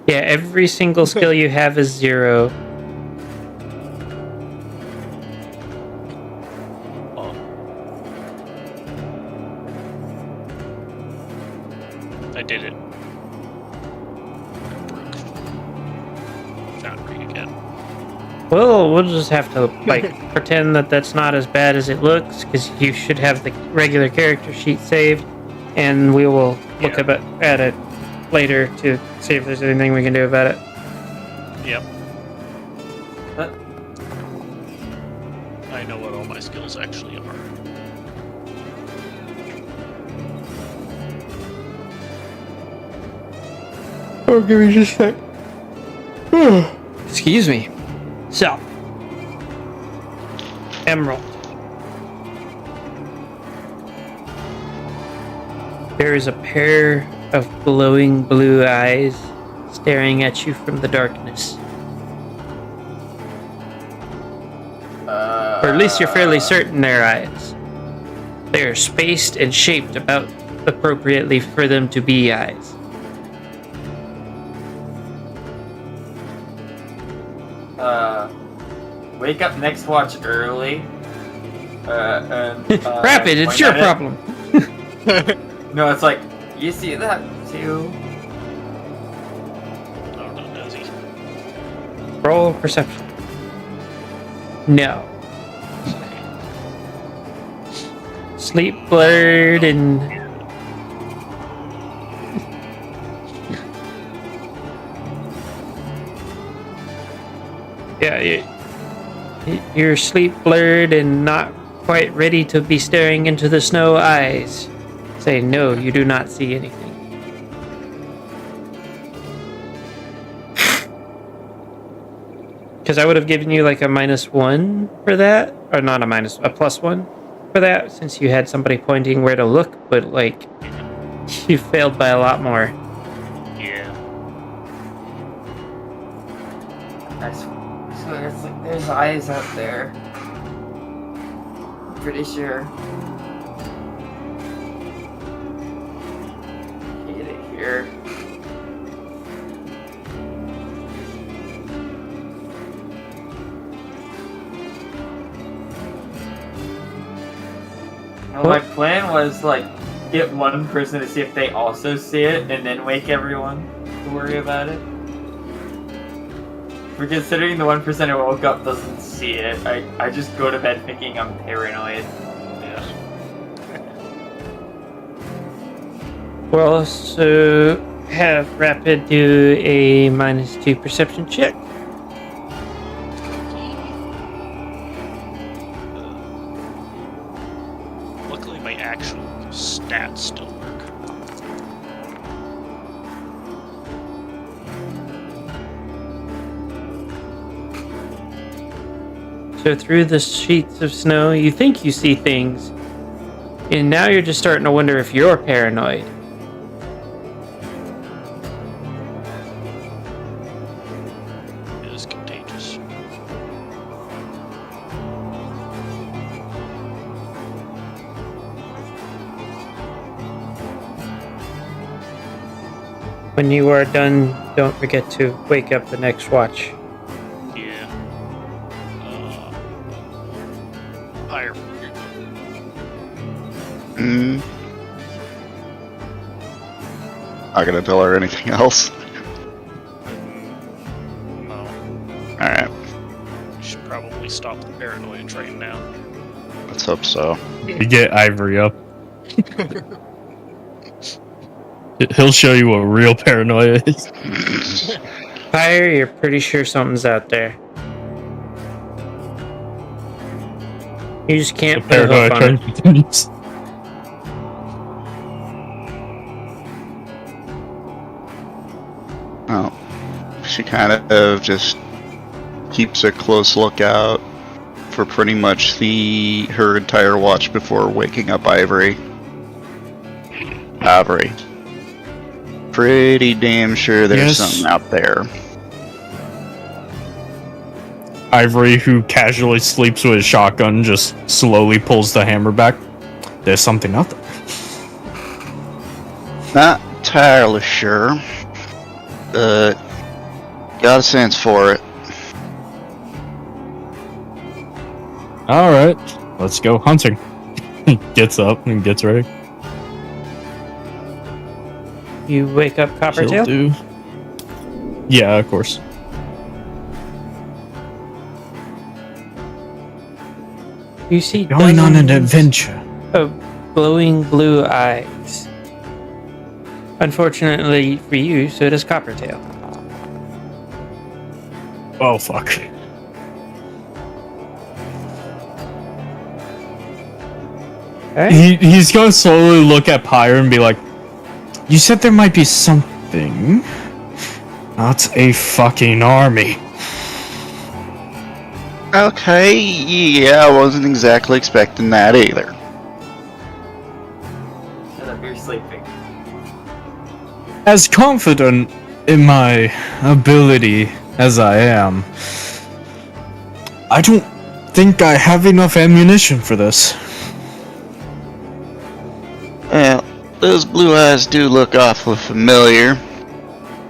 Yeah, every single skill you have is 0. Oh. I did it. Broke. Foundry again. Well, we'll just have to pretend that that's not as bad as it looks, because you should have the regular character sheet saved, and we will look Yeah. at it later to see if there's anything we can do about it. Yep. Uh, I know what all my skills actually are. Oh, give me just a sec. Excuse me. So, Emerald. There is a pair of glowing blue eyes staring at you from the darkness. Or at least you're fairly certain they're eyes. They are spaced and shaped about appropriately for them to be eyes. Wake up next watch early. And Rapid, it's point your at it. problem. No, it's like, you see that too? Oh, no, does he? Roll perception. No. Sleep blurred and yeah, you're sleep blurred and not quite ready to be staring into the snow eyes. Say no, you do not see anything. Because I would have given you like a -1 for that, or not a +1 for that, since you had somebody pointing where to look, but like you failed by a lot more. Yeah. I swear, it's like there's eyes out there. I'm pretty sure. Get it here. Well, my plan was like get one person to see if they also see it, and then wake everyone to worry about it. For considering the 1% who woke up doesn't see it, I just go to bed thinking I'm paranoid. Yeah. We'll also have Rapid do a -2 perception check. Luckily, my actual stats still work. So through the sheets of snow, you think you see things, and now you're just starting to wonder if you're paranoid. It is contagious. When you are done, don't forget to wake up the next watch. Yeah. Higher. Not gonna tell her anything else. No. Alright, We should probably stop the paranoia train now. let's hope so. You get Ivory up. He'll show you what real paranoia is. Fire, you're pretty sure something's out there. You just The can't put a paranoia hook on train it. continues. Oh, she kind of just keeps a close lookout for pretty much her entire watch before waking up Ivory. Ivory. Pretty damn sure there's Yes. something out there. Ivory, who casually sleeps with his shotgun, just slowly pulls the hammer back. There's something out there. Not entirely sure. But got a sense for it. Alright, let's go hunting. He gets up and gets ready. You wake up She'll Coppertail? do. Yeah, of course. You see Going on an dozens adventure. of glowing blue eyes. Unfortunately for you, so does Coppertail. Oh, fuck. Okay? He's gonna slowly look at Pyre and be like, you said there might be something. Not a fucking army. Okay, yeah, I wasn't exactly expecting that either. Shut up, you're sleeping. As confident in my ability as I am, I don't think I have enough ammunition for this. Well, those blue eyes do look awfully familiar.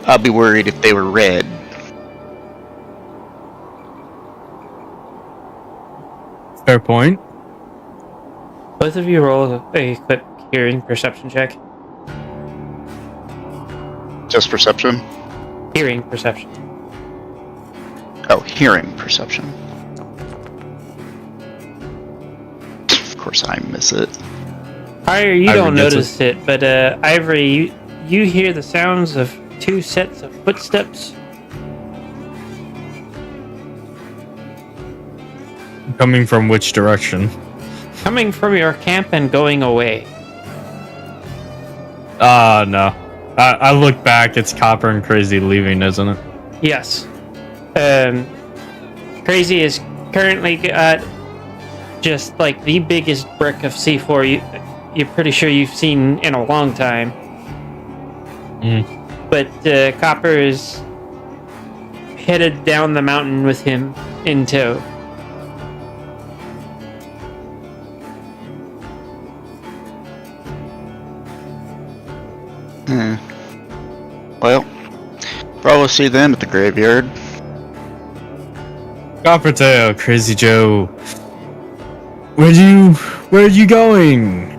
I'd be worried if they were red. Fair point. Both of you roll a quick hearing perception check. Just perception? Hearing perception. Oh, hearing perception. Of course I miss it. Fire, you Ivory don't gets notice it, but Ivory, you hear the sounds of 2 sets of footsteps. Coming from which direction? Coming from your camp and going away. No. I look back, it's Copper and Crazy leaving, isn't it? Yes. Crazy is currently got just like the biggest brick of C4 you're pretty sure you've seen in a long time. But Copper is headed down the mountain with him in tow. Well, probably see them at the graveyard. Coppertail, Crazy Joe. Where are you going?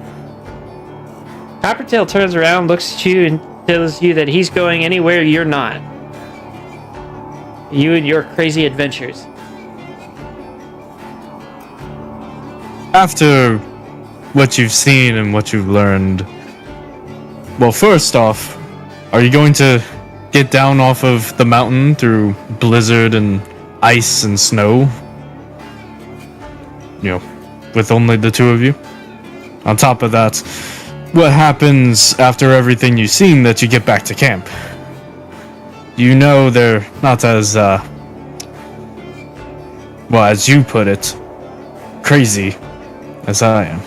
Coppertail turns around, looks at you, and tells you that he's going anywhere you're not. You and your crazy adventures. After what you've seen and what you've learned, well, first off, are you going to get down off of the mountain through blizzard and ice and snow? You know, with only the two of you? On top of that, what happens after everything you've seen that you get back to camp? You know they're not as, well, as you put it, crazy as I am.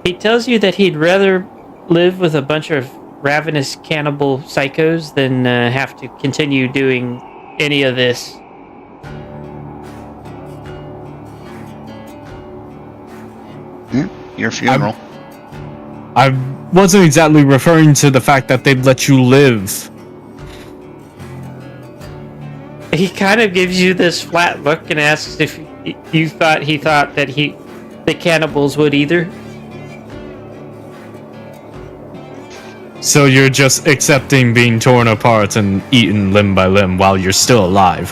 He tells you that he'd rather live with a bunch of ravenous cannibal psychos than have to continue doing any of this. Your funeral. I wasn't exactly referring to the fact that they'd let you live. He kind of gives you this flat look and asks if you thought he thought that the cannibals would either. So you're just accepting being torn apart and eaten limb by limb while you're still alive.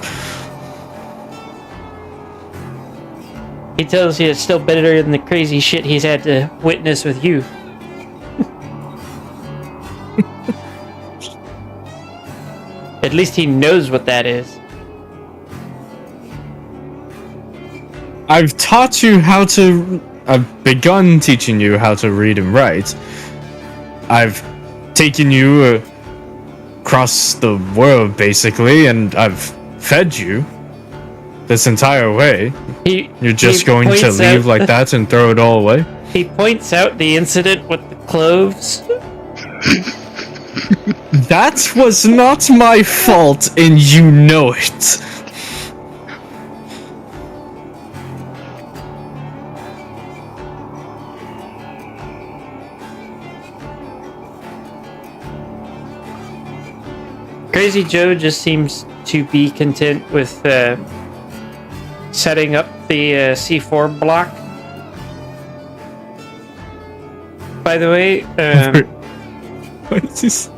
He tells you it's still better than the crazy shit he's had to witness with you. At least he knows what that is. I've begun teaching you how to read and write. I've taken you across the world, basically, and I've fed you this entire way. You're just going to leave like that and throw it all away? He points out the incident with the cloves. That was not my fault, and you know it. Crazy Joe just seems to be content with setting up the C4 block. By the way, What is this?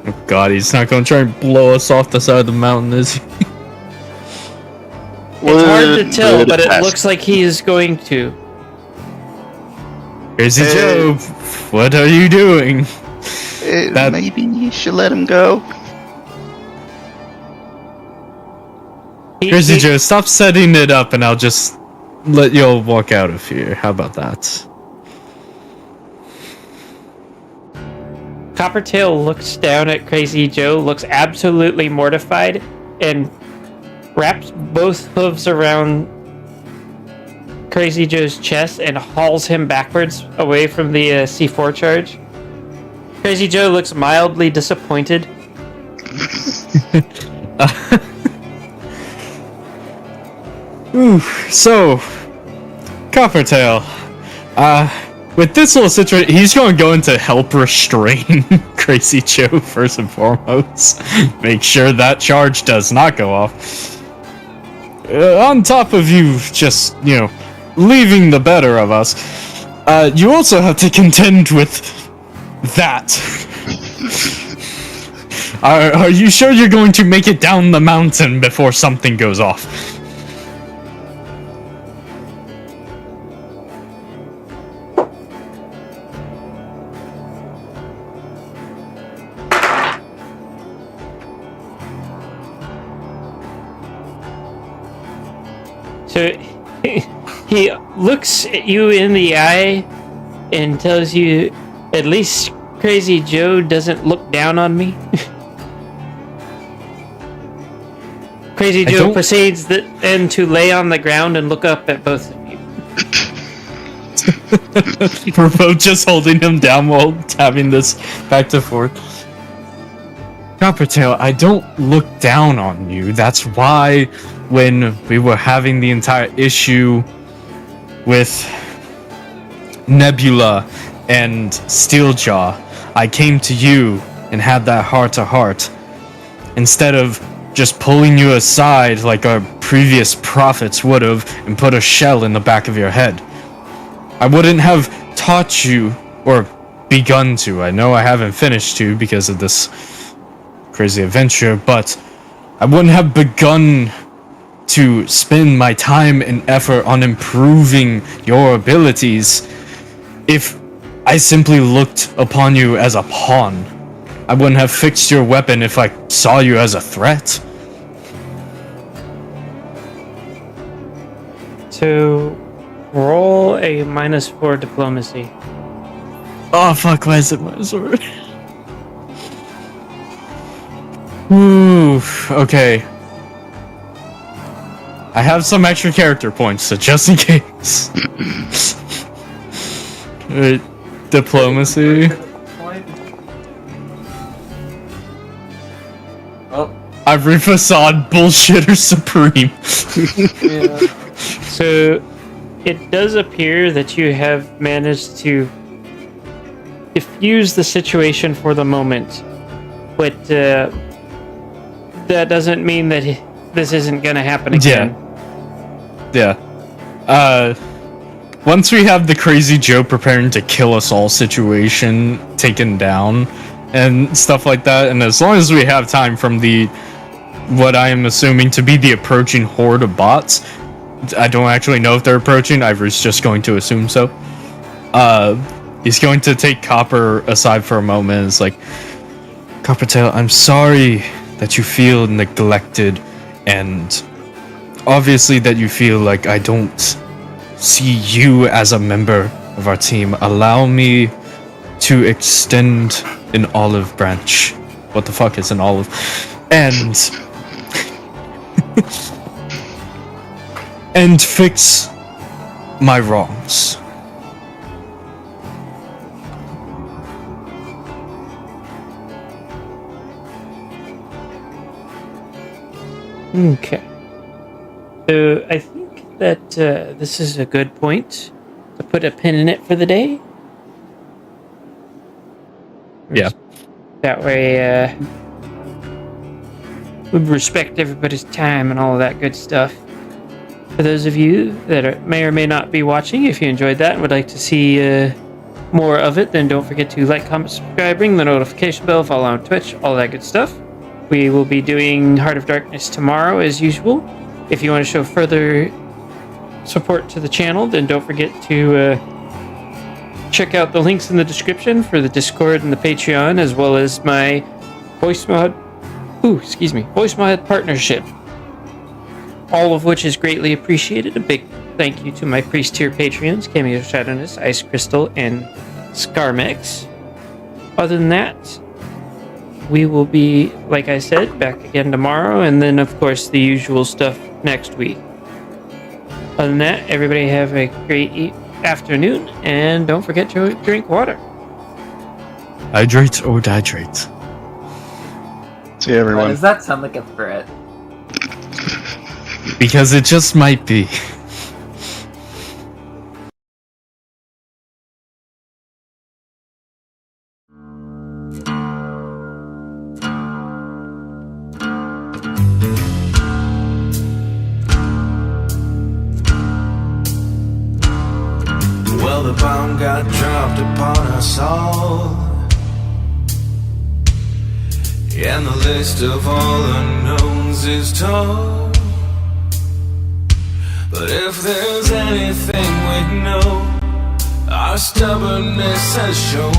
Oh god, he's not gonna try and blow us off the side of the mountain, is he? it's hard to tell, Would but it pass. looks like he is going to. Crazy Joe, what are you doing? That- Maybe you should let him go. Crazy Joe, stop setting it up and I'll just let you all walk out of here. How about that? Coppertail looks down at Crazy Joe, looks absolutely mortified, and wraps both hooves around Crazy Joe's chest and hauls him backwards away from the C4 charge. Crazy Joe looks mildly disappointed. Ooh, so, Coppertail, with this little situation, he's going to go in to help restrain Crazy Joe first and foremost. Make sure that charge does not go off. On top of you just, leaving the better of us, you also have to contend with that. Are you sure you're going to make it down the mountain before something goes off? So he looks at you in the eye and tells you, at least Crazy Joe doesn't look down on me. Crazy Joe proceeds then to lay on the ground and look up at both of you. We're both just holding him down while having this back and forth. Coppertail, I don't look down on you. That's why when we were having the entire issue with Nebula and Steeljaw, I came to you and had that heart-to-heart. Instead of just pulling you aside like our previous prophets would have and put a shell in the back of your head. I wouldn't have taught you, or begun to. I know I haven't finished to because of this crazy adventure, but I wouldn't have begun to spend my time and effort on improving your abilities if I simply looked upon you as a pawn. I wouldn't have fixed your weapon if I saw you as a threat. So roll a -4 diplomacy. Oh fuck, why is it my sword? Ooh, okay. I have some extra character points, so just in case. Diplomacy. Oh, Ivory Facade Bullshitter Supreme. So it does appear that you have managed to diffuse the situation for the moment, but that doesn't mean that this isn't going to happen again. Yeah. Once we have the Crazy Joe preparing to kill us all situation taken down and stuff like that, and as long as we have time from what I am assuming to be the approaching horde of bots, I don't actually know if they're approaching, Ivory's just going to assume so. He's going to take Copper aside for a moment and it's like, Coppertail, I'm sorry that you feel neglected and obviously that you feel like I don't see you as a member of our team. Allow me to extend an olive branch. What the fuck is an olive? And and fix my wrongs. Okay. So I think that this is a good point to put a pin in it for the day. Yeah. That way, we respect everybody's time and all of that good stuff. For those of you that may or may not be watching, if you enjoyed that and would like to see more of it, then don't forget to like, comment, subscribe, ring the notification bell, follow on Twitch, all that good stuff. We will be doing Heart of Darkness tomorrow as usual. If you want to show further support to the channel, then don't forget to check out the links in the description for the Discord and the Patreon, as well as my voice mod partnership. All of which is greatly appreciated. A big thank you to my priest tier Patreons, Cameo Shadowless, Ice Crystal, and Scarmex. Other than that, we will be, like I said, back again tomorrow, and then of course the usual stuff next week. Other than that, everybody have a great afternoon, and don't forget to drink water. Hydrate or dihydrate. See you, Why everyone. does that sound like a threat? Because it just might be. Well, the bomb got dropped upon us all, and the list of all unknowns is tall. But if there's anything we know, our stubbornness has shown.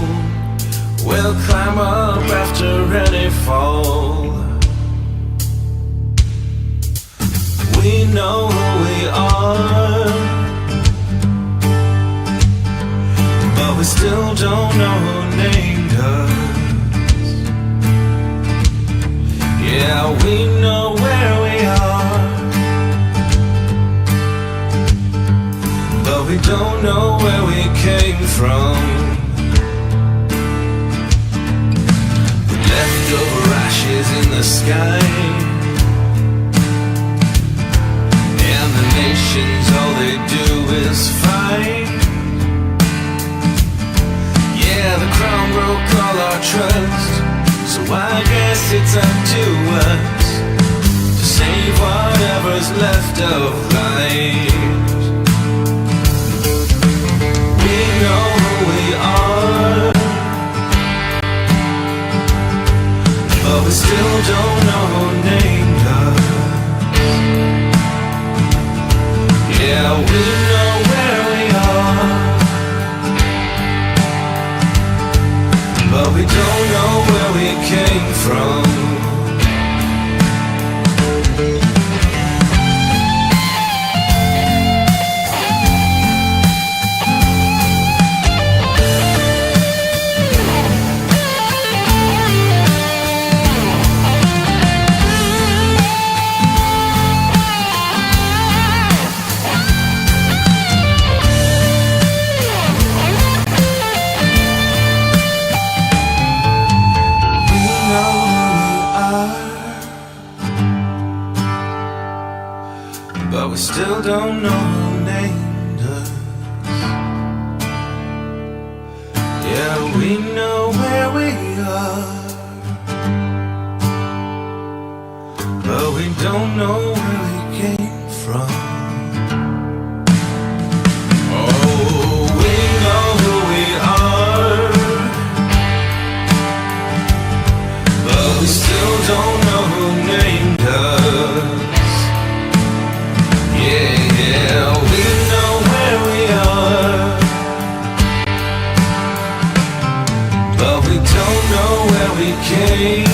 We'll climb up after any fall. We know who we are, but we still don't know who named us. Yeah, we know where we are, but we don't know where we came from. The leftover ashes in the sky, and the nations, all they do is fight. Yeah, the crown broke all our trust, so I guess it's up to us to save whatever's left of life. We know who we are, but we still don't know who named us. Yeah, we know where we are, but we don't know where we came from. But we still don't know who named us. Yeah, we know where we are, but we don't know where we came from. Oh, we know who we are, but we still don't know who named us. Yeah, we know where we are, but we don't know where we came